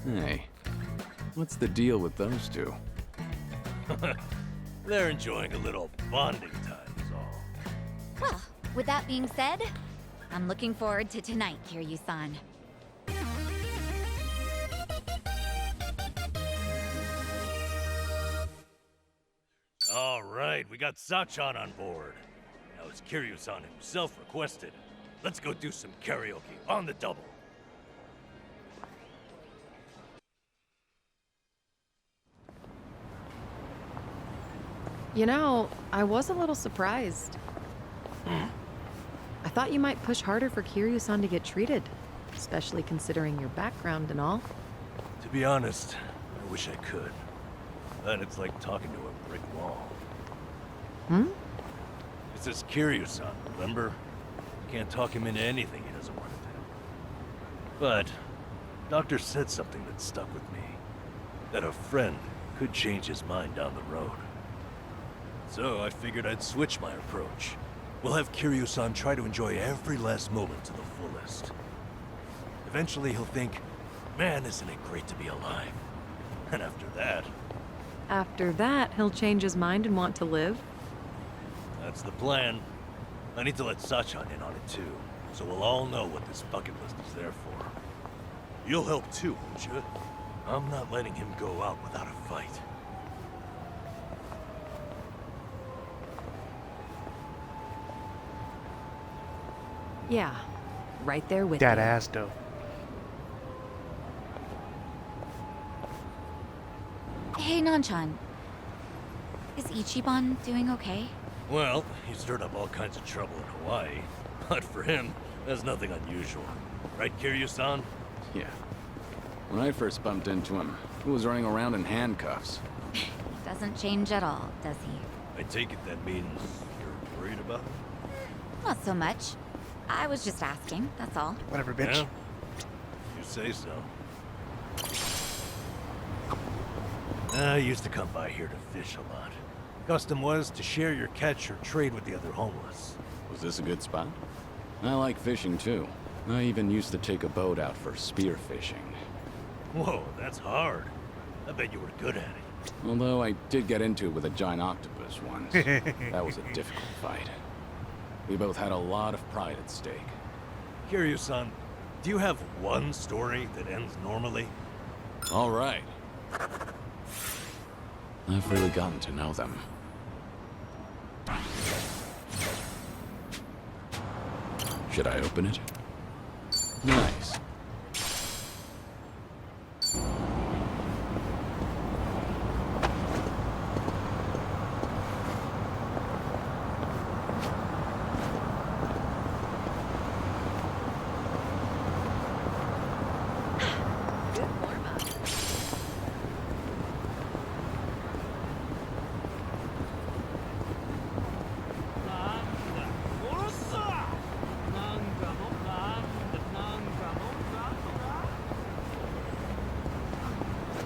Hey, what's the deal with those two?
They're enjoying a little bonding time is all.
Well, with that being said, I'm looking forward to tonight, Kiryu-san.
All right, we got Sachan on board. Now, as Kiryu-san himself requested, let's go do some karaoke on the double.
You know, I was a little surprised. I thought you might push harder for Kiryu-san to get treated, especially considering your background and all.
To be honest, I wish I could. But it's like talking to a brick wall.
Hmm?
It's this Kiryu-san, remember? Can't talk him into anything he doesn't want to do. But, Doctor said something that stuck with me. That a friend could change his mind down the road. So I figured I'd switch my approach. We'll have Kiryu-san try to enjoy every last moment to the fullest. Eventually he'll think, man, isn't it great to be alive? And after that,
After that, he'll change his mind and want to live?
that's the plan. I need to let Sachan in on it too, so we'll all know what this bucket list is there for. You'll help too, won't you? I'm not letting him go out without a fight.
Yeah, right there with
That
you.
ass though.
Hey, Nanchan. Is Ichiban doing okay?
Well, he stirred up all kinds of trouble in Hawaii. But for him, that's nothing unusual. Right, Kiryu-san?
Yeah. When I first bumped into him, he was running around in handcuffs.
Doesn't change at all, does he?
I take it that means you're worried about him?
Not so much. I was just asking, that's all.
Whatever, bitch.
Yeah? You say so. I used to come by here to fish a lot. Custom was to share your catch or trade with the other homeless.
Was this a good spot? I like fishing too. I even used to take a boat out for spear fishing.
Whoa, that's hard. I bet you were good at it.
Although I did get into it with a giant octopus once. That was a difficult fight. We both had a lot of pride at stake.
Kiryu-san, do you have one story that ends normally?
All right. I've really gotten to know them. Should I open it? Nice.
Good warm-up.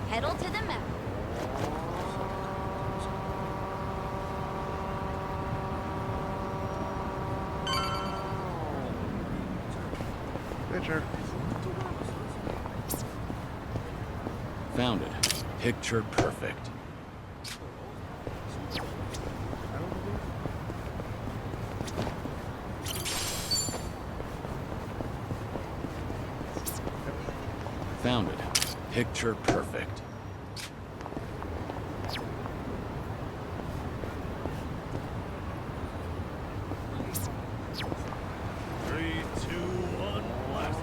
Pedal to the metal.
Picture.
Found it. Picture perfect. Found it. Picture perfect.
Three, two, one, blast.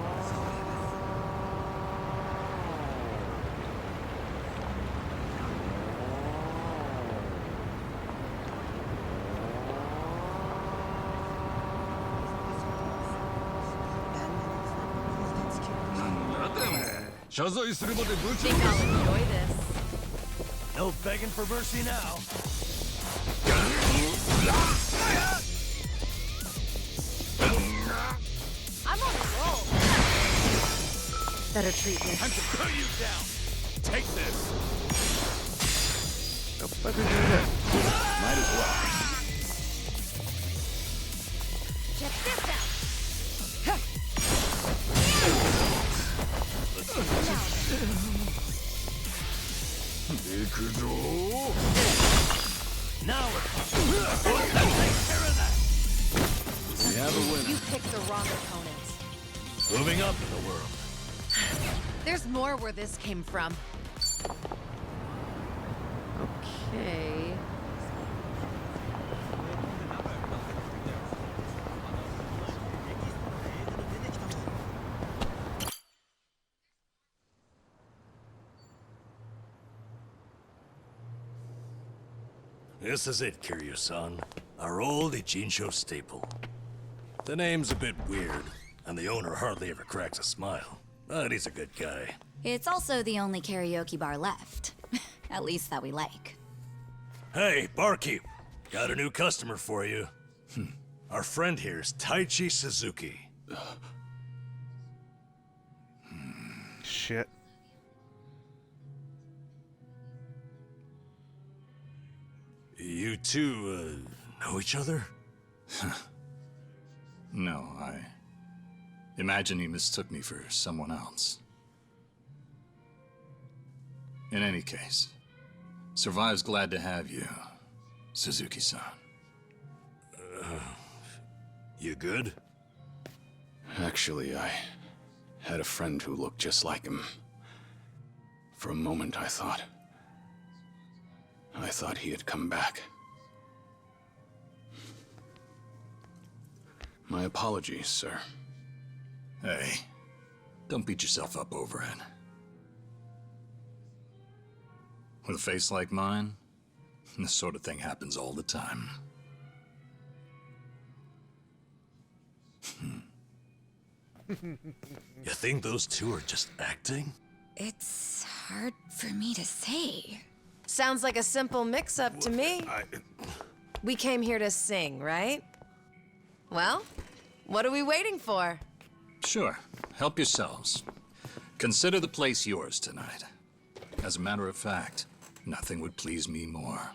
Think I'll enjoy this.
No begging for mercy now.
I'm on a roll. Better treat this.
Time to put you down. Take this.
The fuck is that?
Might as well.
Check this out.
Now we're talking. Take care of that.
We have a winner.
You picked the wrong opponent.
Moving up in the world.
There's more where this came from. Okay.
This is it, Kiryu-san. Our old Ichinsho staple. The name's a bit weird, and the owner hardly ever cracks a smile. But he's a good guy.
It's also the only karaoke bar left. At least that we like.
Hey, barkeep. Got a new customer for you. Our friend here's Taichi Suzuki.
Shit.
You two, know each other?
No, I imagine he mistook me for someone else. In any case, Survive's glad to have you, Suzuki-san.
You good?
Actually, I had a friend who looked just like him. For a moment, I thought he had come back. My apologies, sir.
Hey, don't beat yourself up over it. With a face like mine, this sort of thing happens all the time.
You think those two are just acting?
It's hard for me to say.
Sounds like a simple mix-up to me. We came here to sing, right? Well, what are we waiting for?
Sure, help yourselves. Consider the place yours tonight. As a matter of fact, nothing would please me more.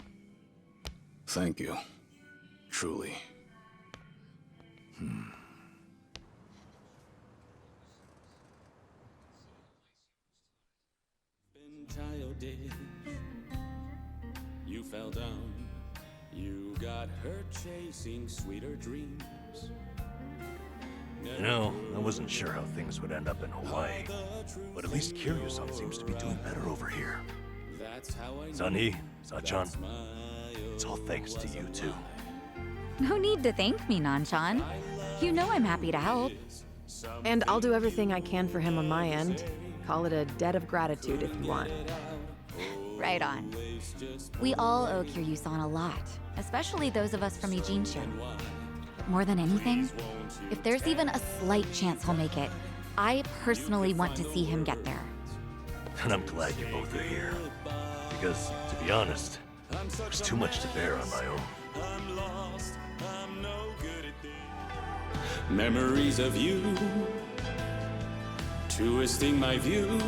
Thank you. Truly.
Childish, you fell down, you got hurt chasing sweeter dreams.
You know, I wasn't sure how things would end up in Hawaii, but at least Kiryu-san seems to be doing better over here. Sunhee, Sachan, it's all thanks to you two.
No need to thank me, Nanchan. You know I'm happy to help.
And I'll do everything I can for him on my end. Call it a debt of gratitude if you want.
Right on. We all owe Kiryu-san a lot, especially those of us from Ijincho. More than anything, if there's even a slight chance he'll make it, I personally want to see him get there.
And I'm glad you both are here. Because, to be honest, there's too much to bear on my own.
Memories of you, twisting my view.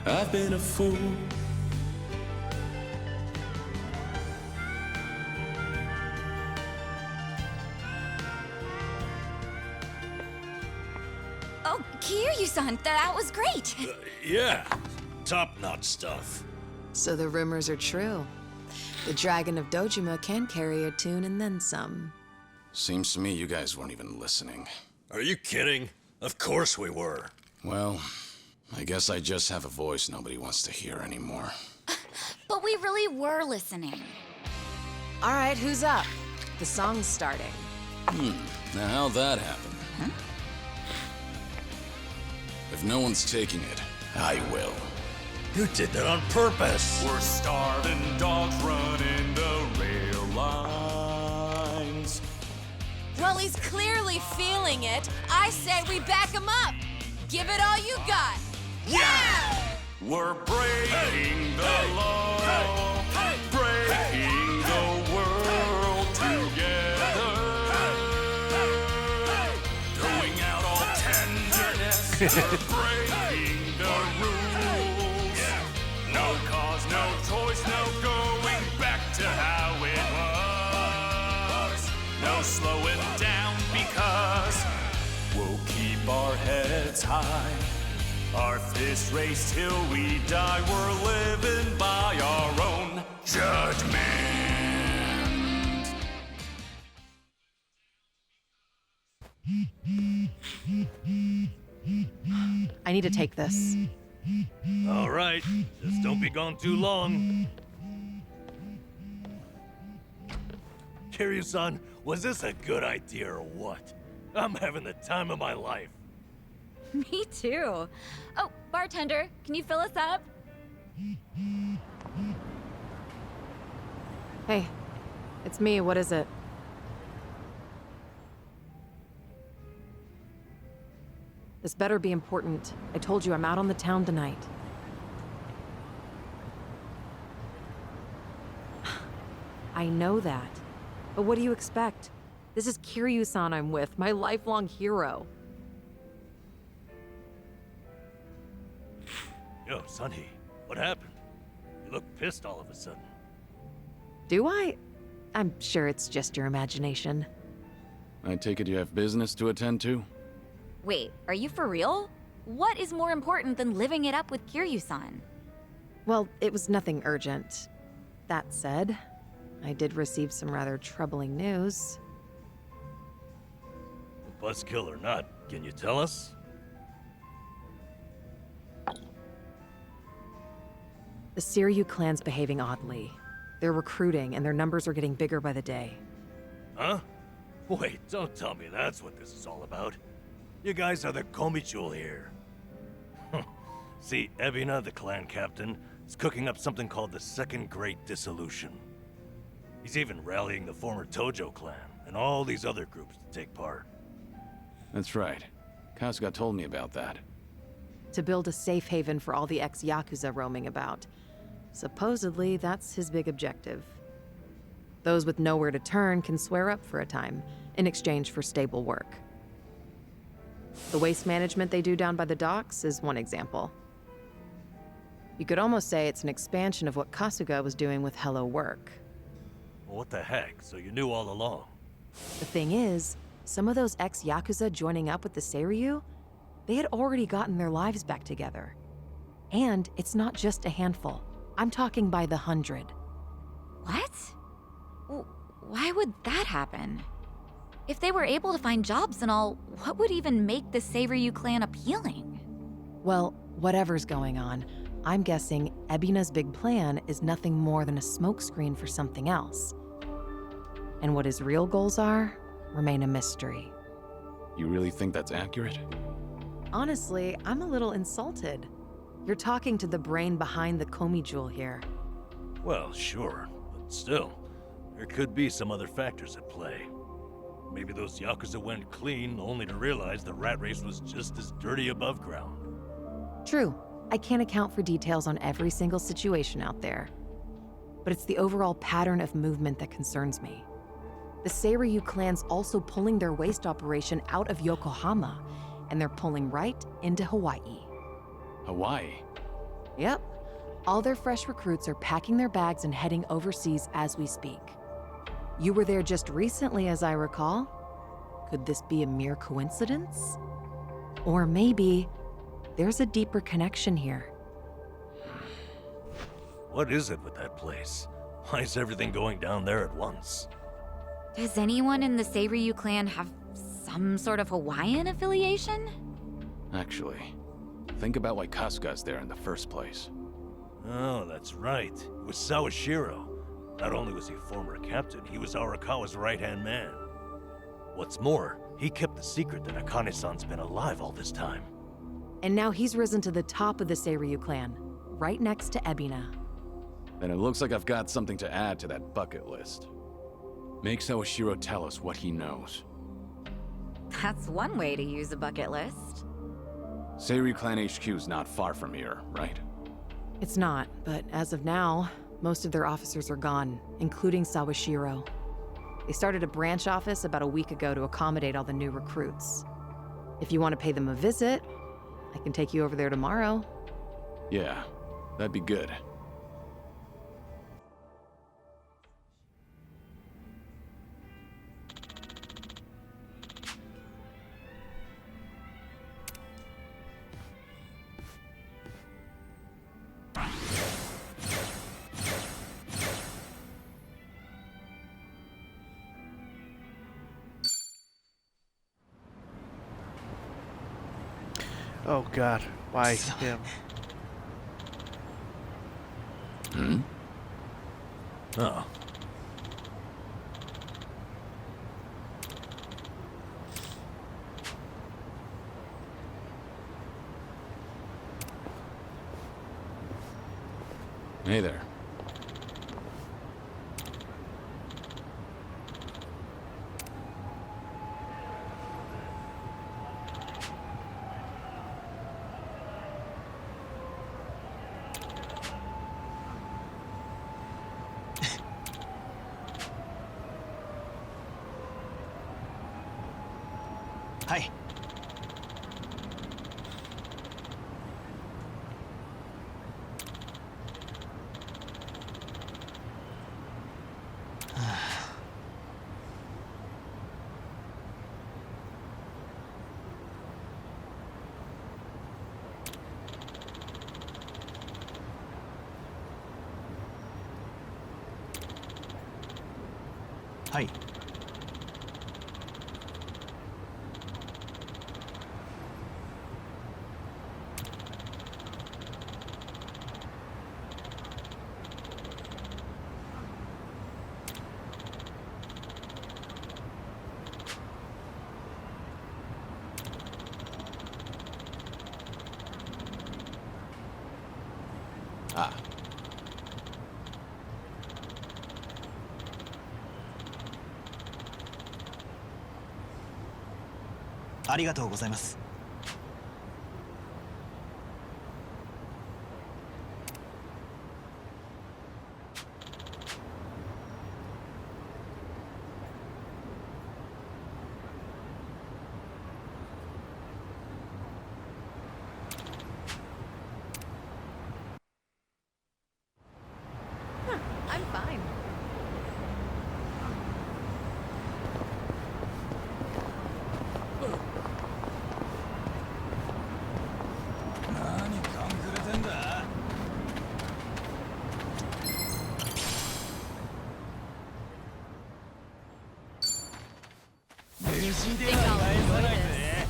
I've been a fool.
Oh, Kiryu-san, that was great.
Yeah, top-notch stuff.
So the rumors are true. The Dragon of Dojima can carry a tune and then some.
Seems to me you guys weren't even listening.
Are you kidding? Of course we were.
Well, I guess I just have a voice nobody wants to hear anymore.
But we really were listening.
All right, who's up? The song's starting.
Now how'd that happen?
Huh?
If no one's taking it, I will.
You did that on purpose.
We're starving dogs running the rail lines.
Well, he's clearly feeling it. I say we back him up. Give it all you got. Yeah!
We're breaking the law, breaking the world together, throwing out all tenderness, breaking the rules. No cause, no choice, no going back to how it was. No slowing down because we'll keep our heads high. Our fists raised till we die. We're living by our own judgment.
I need to take this.
All right, just don't be gone too long. Kiryu-san, was this a good idea or what? I'm having the time of my life.
Me too. Oh, bartender, can you fill us up?
Hey, it's me. What is it? This better be important. I told you I'm out on the town tonight. I know that. But what do you expect? This is Kiryu-san I'm with, my lifelong hero.
Yo, Sunhee, what happened? You look pissed all of a sudden.
Do I? I'm sure it's just your imagination.
I take it you have business to attend to?
Wait, are you for real? What is more important than living it up with Kiryu-san?
Well, it was nothing urgent. That said, I did receive some rather troubling news.
Buzzkill or not, can you tell us?
The Seiryu clan's behaving oddly. They're recruiting, and their numbers are getting bigger by the day.
Huh? Wait, don't tell me that's what this is all about. You guys are the Komichul here. See, Ebina, the clan captain, is cooking up something called the Second Great Dissolution. He's even rallying the former Tojo clan and all these other groups to take part.
That's right. Kasuga told me about that.
To build a safe haven for all the ex-Yakuza roaming about. Supposedly, that's his big objective. Those with nowhere to turn can swear up for a time, in exchange for stable work. The waste management they do down by the docks is one example. You could almost say it's an expansion of what Kasuga was doing with Hello Work.
Well, what the heck? So you knew all along?
The thing is, some of those ex-Yakuza joining up with the Seiryu, they had already gotten their lives back together. And it's not just a handful. I'm talking by the 100.
What? Why would that happen? If they were able to find jobs and all, what would even make the Seiryu clan appealing?
Well, whatever's going on, I'm guessing Ebina's big plan is nothing more than a smokescreen for something else. And what his real goals are remain a mystery.
You really think that's accurate?
Honestly, I'm a little insulted. You're talking to the brain behind the Komi-jewel here.
Well, sure, but still, there could be some other factors at play. Maybe those Yakuza went clean only to realize the rat race was just as dirty above ground.
True, I can't account for details on every single situation out there. But it's the overall pattern of movement that concerns me. The Seiryu clan's also pulling their waste operation out of Yokohama, and they're pulling right into Hawaii.
Hawaii?
Yep. All their fresh recruits are packing their bags and heading overseas as we speak. You were there just recently, as I recall. Could this be a mere coincidence? Or maybe there's a deeper connection here.
What is it with that place? Why is everything going down there at once?
Does anyone in the Seiryu clan have some sort of Hawaiian affiliation?
Actually, think about why Kasuga's there in the first place.
Oh, that's right. It was Sawashiro. Not only was he former captain, he was Arakawa's right-hand man. What's more, he kept the secret that Akane-san's been alive all this time.
And now he's risen to the top of the Seiryu clan, right next to Ebina.
Then it looks like I've got something to add to that bucket list. Make Sawashiro tell us what he knows.
That's one way to use a bucket list.
Seiryu Clan HQ's not far from here, right?
It's not, but as of now, most of their officers are gone, including Sawashiro. They started a branch office about a week ago to accommodate all the new recruits. If you want to pay them a visit, I can take you over there tomorrow.
Yeah, that'd be good.
Oh god, why him?
Hmm?
Oh.
Hey there.
Hi. Hi.
ありがとうございます。
I'm fine. Think I'll enjoy this.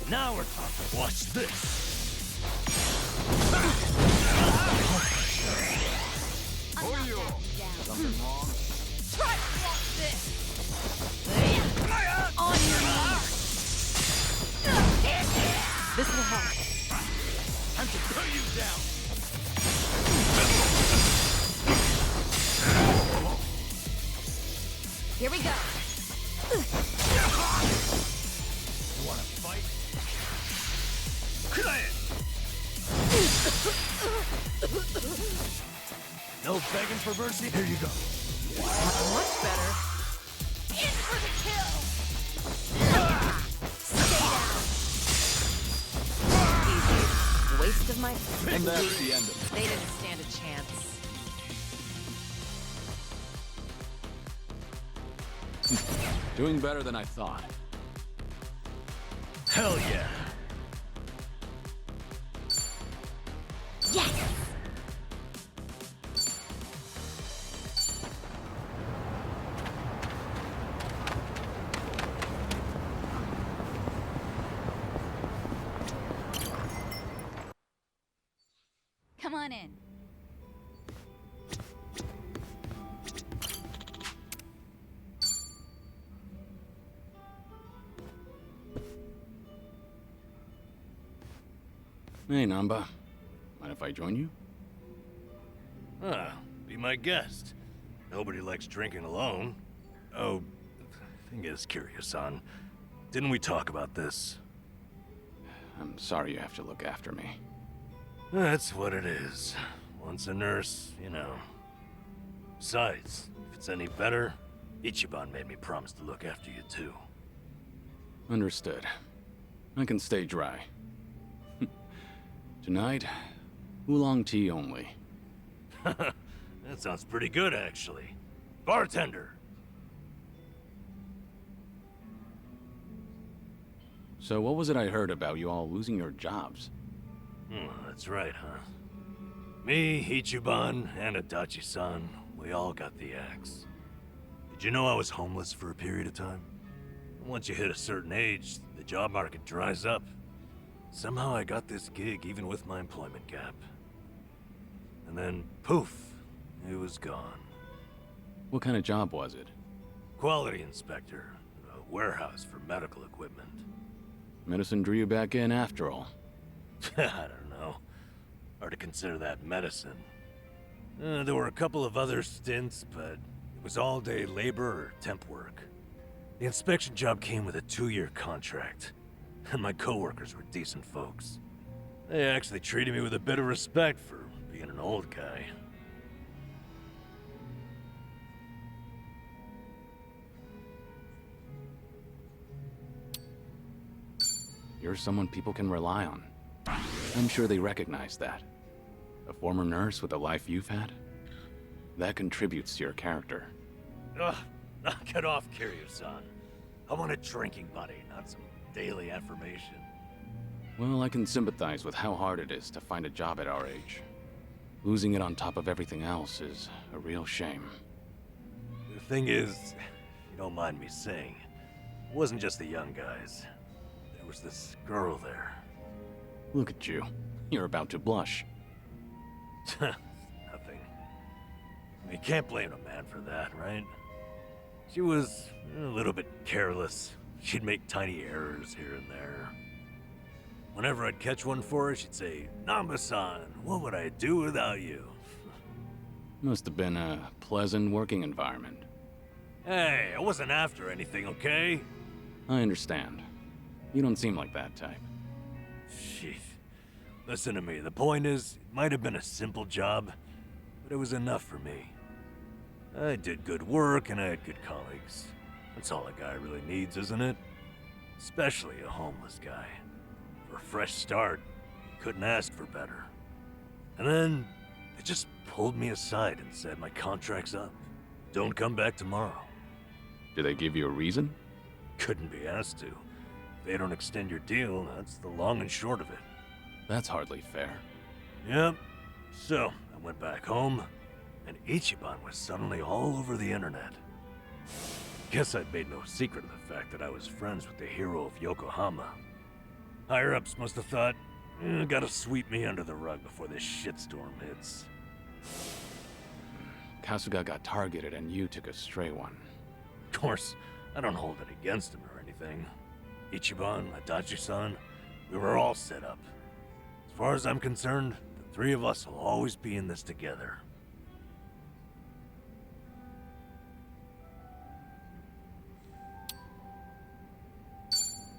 Now we're talking. Watch this.
Something wrong?
Try to walk this. On your knees. This will help.
Time to put you down.
Here we go.
You wanna fight? No begging for mercy. Here you go.
Much better. In for the kill. Stay down. Easy. Waste of my.
And that's the end of it.
They didn't stand a chance.
Doing better than I thought.
Hell yeah.
Yes! Come on in.
Hey, Namba. Mind if I join you?
Be my guest. Nobody likes drinking alone. Oh, thing is, Kiryu-san, didn't we talk about this?
I'm sorry you have to look after me.
That's what it is. Once a nurse, you know. Besides, if it's any better, Ichiban made me promise to look after you too.
Understood. I can stay dry. Tonight, oolong tea only.
That sounds pretty good, actually. Bartender!
So what was it I heard about you all losing your jobs?
That's right, huh? Me, Ichiban, and Adachi-san, we all got the axe. Did you know I was homeless for a period of time? Once you hit a certain age, the job market dries up. Somehow I got this gig even with my employment gap. And then, poof, it was gone.
What kind of job was it?
Quality inspector, a warehouse for medical equipment.
Medicine drew you back in after all.
I don't know. Hard to consider that medicine. There were a couple of other stints, but it was all-day labor or temp work. The inspection job came with a 2-year contract, and my coworkers were decent folks. They actually treated me with a bit of respect for being an old guy.
You're someone people can rely on. I'm sure they recognize that. A former nurse with a life you've had? That contributes to your character.
Ugh, knock it off, Kiryu-san. I want a drinking buddy, not some daily affirmation.
Well, I can sympathize with how hard it is to find a job at our age. Losing it on top of everything else is a real shame.
The thing is, if you don't mind me saying, it wasn't just the young guys. There was this girl there.
Look at you. You're about to blush.
Nothing. I mean, you can't blame a man for that, right? She was a little bit careless. She'd make tiny errors here and there. Whenever I'd catch one for her, she'd say, "Namba-san, what would I do without you?"
Must have been a pleasant working environment.
Hey, I wasn't after anything, okay?
I understand. You don't seem like that type.
Sheesh. Listen to me. The point is, it might have been a simple job, but it was enough for me. I did good work and I had good colleagues. That's all a guy really needs, isn't it? Especially a homeless guy. For a fresh start, couldn't ask for better. And then, they just pulled me aside and said my contract's up. Don't come back tomorrow.
Did they give you a reason?
Couldn't be asked to. If they don't extend your deal, that's the long and short of it.
That's hardly fair.
Yep. So, I went back home, and Ichiban was suddenly all over the internet. Guess I'd made no secret of the fact that I was friends with the hero of Yokohama. Higher-ups must have thought, gotta sweep me under the rug before this shitstorm hits.
Kasuga got targeted and you took a stray one.
Of course, I don't hold it against him or anything. Ichiban, Adachi-san, we were all set up. As far as I'm concerned, the three of us will always be in this together.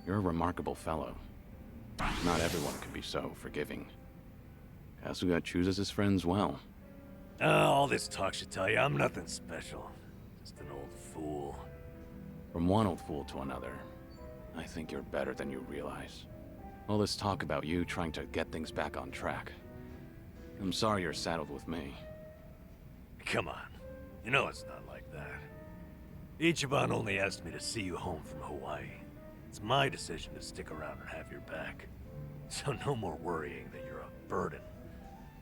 You're a remarkable fellow. Not everyone can be so forgiving. Kasuga chooses his friends well.
All this talk should tell you I'm nothing special. Just an old fool.
From one old fool to another, I think you're better than you realize. All this talk about you trying to get things back on track. I'm sorry you're saddled with me.
Come on. You know it's not like that. Ichiban only asked me to see you home from Hawaii. It's my decision to stick around and have your back. So no more worrying that you're a burden.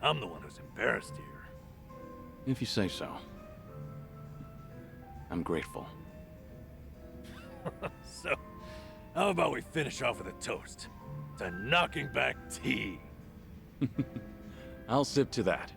I'm the one who's embarrassed here.
If you say so. I'm grateful.
So, how about we finish off with a toast to knocking back tea?
I'll sip to that.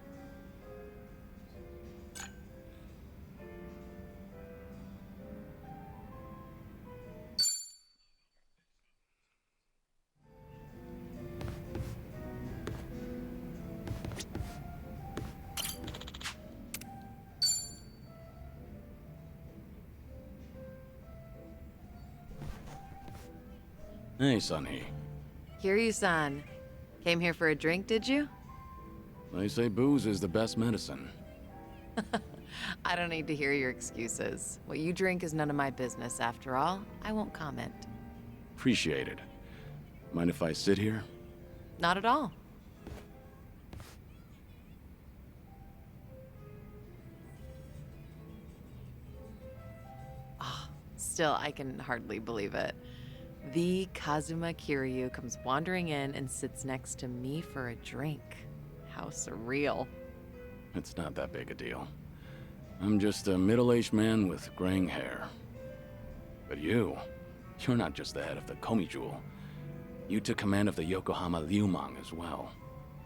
Hey, Sunny.
Kiryu-san. Came here for a drink, did you?
They say booze is the best medicine.
I don't need to hear your excuses. What you drink is none of my business, after all. I won't comment.
Appreciate it. Mind if I sit here?
Not at all. Still, I can hardly believe it. The Kazuma Kiryu comes wandering in and sits next to me for a drink. How surreal.
It's not that big a deal. I'm just a middle-aged man with graying hair. But you're not just the head of the Komi Jewel. You took command of the Yokohama Liumang as well.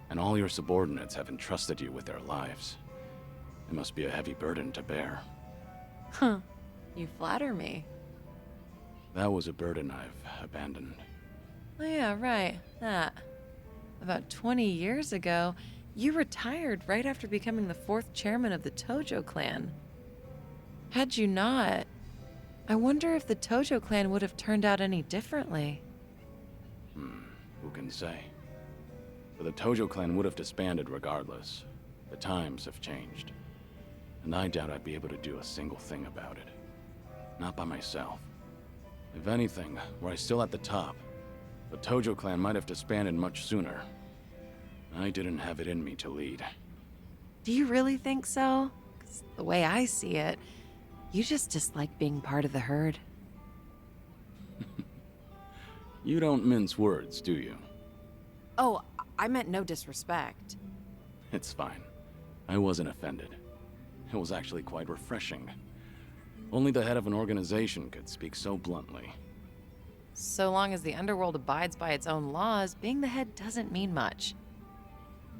And all your subordinates have entrusted you with their lives. It must be a heavy burden to bear.
Huh. You flatter me.
That was a burden I've abandoned.
Oh yeah, right. That. About 20 years ago, you retired right after becoming the 4th chairman of the Tojo clan. Had you not, I wonder if the Tojo clan would have turned out any differently.
Who can say? But the Tojo clan would have disbanded regardless. The times have changed. And I doubt I'd be able to do a single thing about it. Not by myself. If anything, were I still at the top, the Tojo clan might have disbanded much sooner. I didn't have it in me to lead.
Do you really think so? 'Cause the way I see it, you just dislike being part of the herd.
You don't mince words, do you?
Oh, I meant no disrespect.
It's fine. I wasn't offended. It was actually quite refreshing. Only the head of an organization could speak so bluntly.
So long as the underworld abides by its own laws, being the head doesn't mean much.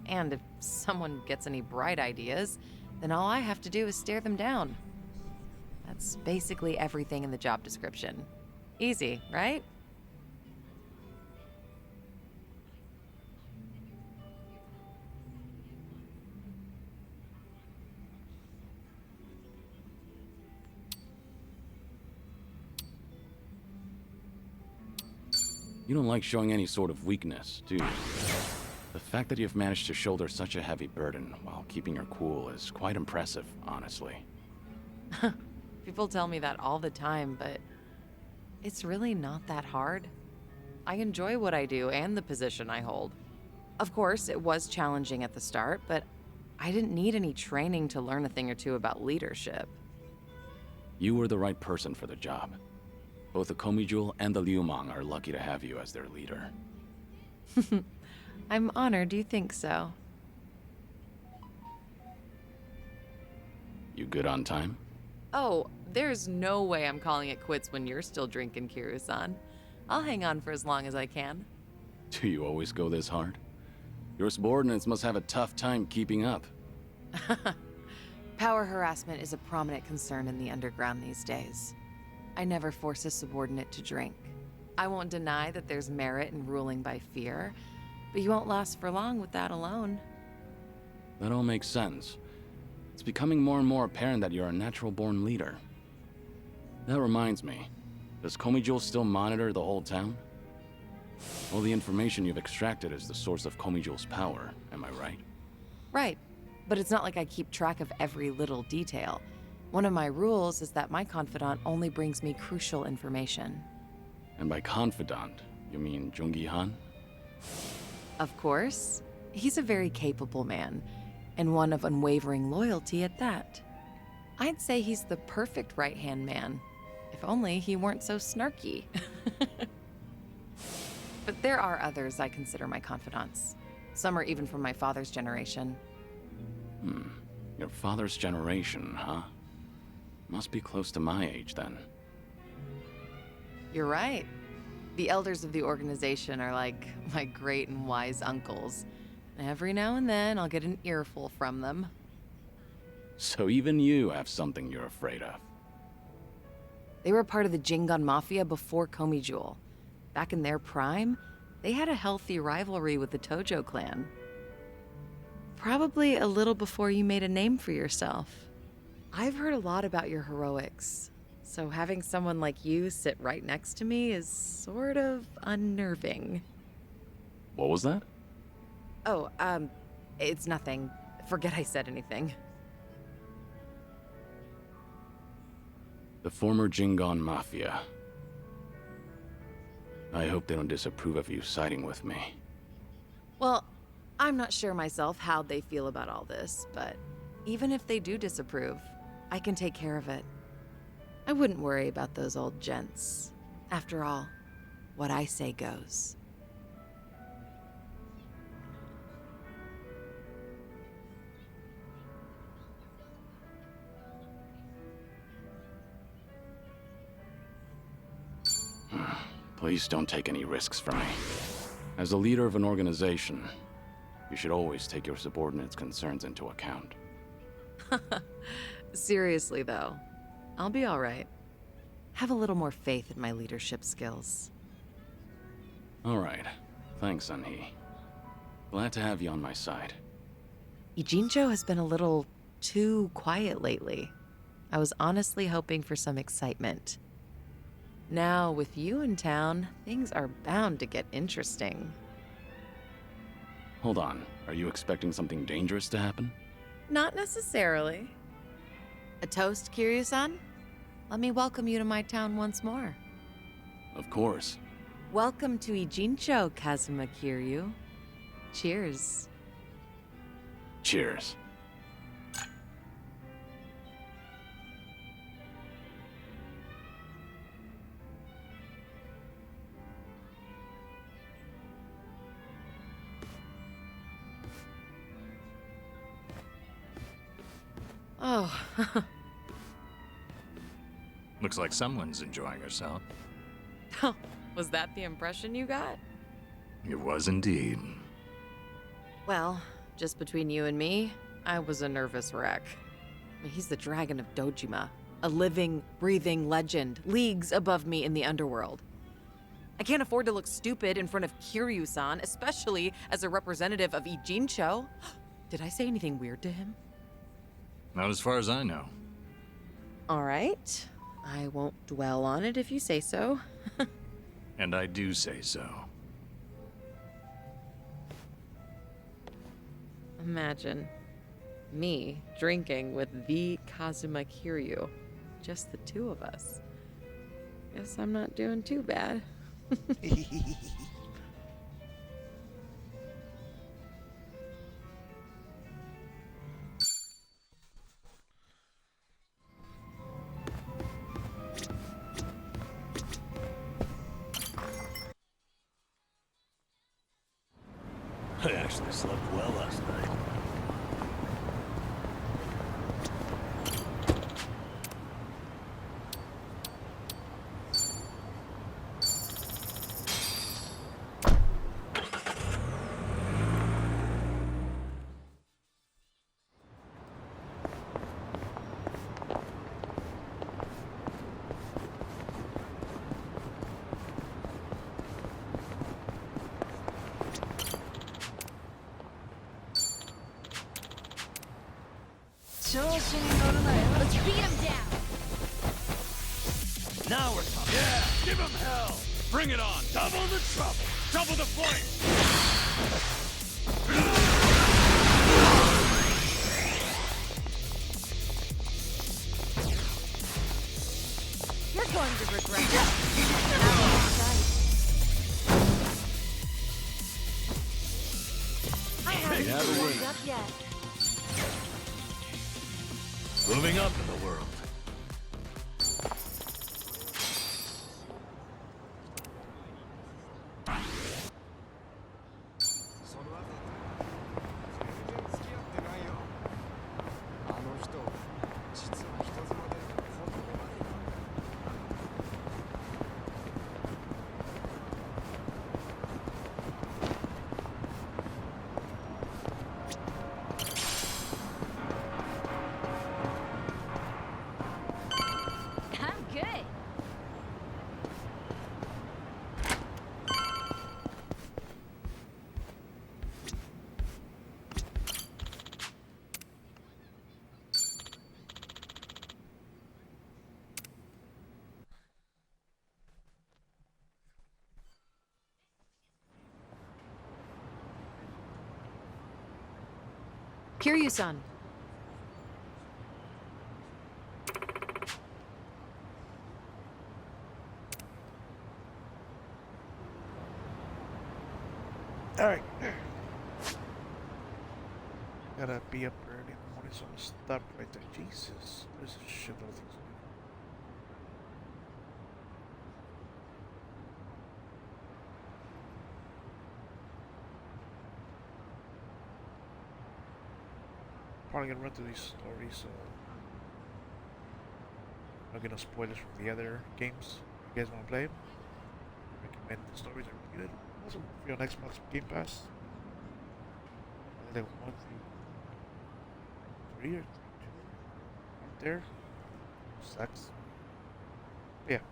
And if someone gets any bright ideas, then all I have to do is stare them down. That's basically everything in the job description. Easy, right?
You don't like showing any sort of weakness, do you? The fact that you've managed to shoulder such a heavy burden while keeping your cool is quite impressive, honestly.
People tell me that all the time, but it's really not that hard. I enjoy what I do and the position I hold. Of course, it was challenging at the start, but I didn't need any training to learn a thing or two about leadership.
You were the right person for the job. Both the Komijul and the Liumang are lucky to have you as their leader.
I'm honored you think so.
You good on time?
Oh, there's no way I'm calling it quits when you're still drinking, Kiryu-san. I'll hang on for as long as I can.
Do you always go this hard? Your subordinates must have a tough time keeping up.
Power harassment is a prominent concern in the underground these days. I never force a subordinate to drink. I won't deny that there's merit in ruling by fear, but you won't last for long with that alone.
That all makes sense. It's becoming more and more apparent that you're a natural-born leader. That reminds me, does Komijul still monitor the whole town? All the information you've extracted is the source of Komijul's power, am I right?
Right, but it's not like I keep track of every little detail. One of my rules is that my confidant only brings me crucial information.
And by confidant, you mean Jungi-han?
Of course. He's a very capable man, and one of unwavering loyalty at that. I'd say he's the perfect right-hand man, if only he weren't so snarky. But there are others I consider my confidants. Some are even from my father's generation.
Your father's generation, huh? Must be close to my age, then.
You're right. The elders of the organization are like my great and wise uncles. Every now and then, I'll get an earful from them.
So even you have something you're afraid of.
They were part of the Jingon Mafia before Komijul. Back in their prime, they had a healthy rivalry with the Tojo clan. Probably a little before you made a name for yourself. I've heard a lot about your heroics, so having someone like you sit right next to me is sort of unnerving.
What was that?
Oh, it's nothing. Forget I said anything.
The former Jingon Mafia. I hope they don't disapprove of you siding with me.
Well, I'm not sure myself how they feel about all this, but even if they do disapprove, I can take care of it. I wouldn't worry about those old gents. After all, what I say goes.
Please don't take any risks for me. As the leader of an organization, you should always take your subordinates' concerns into account.
Seriously, though, I'll be all right. Have a little more faith in my leadership skills.
All right. Thanks, Sunhee. Glad to have you on my side.
Ijincho has been a little too quiet lately. I was honestly hoping for some excitement. Now, with you in town, things are bound to get interesting.
Hold on. Are you expecting something dangerous to happen?
Not necessarily. A toast, Kiryu-san? Let me welcome you to my town once more.
Of course.
Welcome to Ijincho, Kazuma Kiryu. Cheers.
Cheers.
Oh.
Looks like someone's enjoying herself.
Was that the impression you got?
It was indeed.
Well, just between you and me, I was a nervous wreck. I mean, he's the Dragon of Dojima, a living, breathing legend, leagues above me in the underworld. I can't afford to look stupid in front of Kiryu-san, especially as a representative of Ijincho. Did I say anything weird to him?
Not as far as I know.
All right. I won't dwell on it if you say so.
And I do say so.
Imagine me drinking with the Kazuma Kiryu. Just the two of us. Guess I'm not doing too bad.
I actually slept well last night.
Let's beat him down.
Now we're talking.
Yeah, give him hell! Bring it on! Double the trouble! Double the flame!
You're going to regret it. I haven't moved up yet.
Moving up in the world.
I'm good.
Kiryu-san.
Alright. Gotta be up early in the morning, so I'm gonna stop right there. Jesus, there's a shitload of things. Probably gonna run through these stories, so I'm gonna spoilers from the other games. If you guys wanna play them, I recommend the stories are really good. Also, if you're on Xbox Game Pass, I think like 1 through 3 or 2 out there. Sucks. But yeah.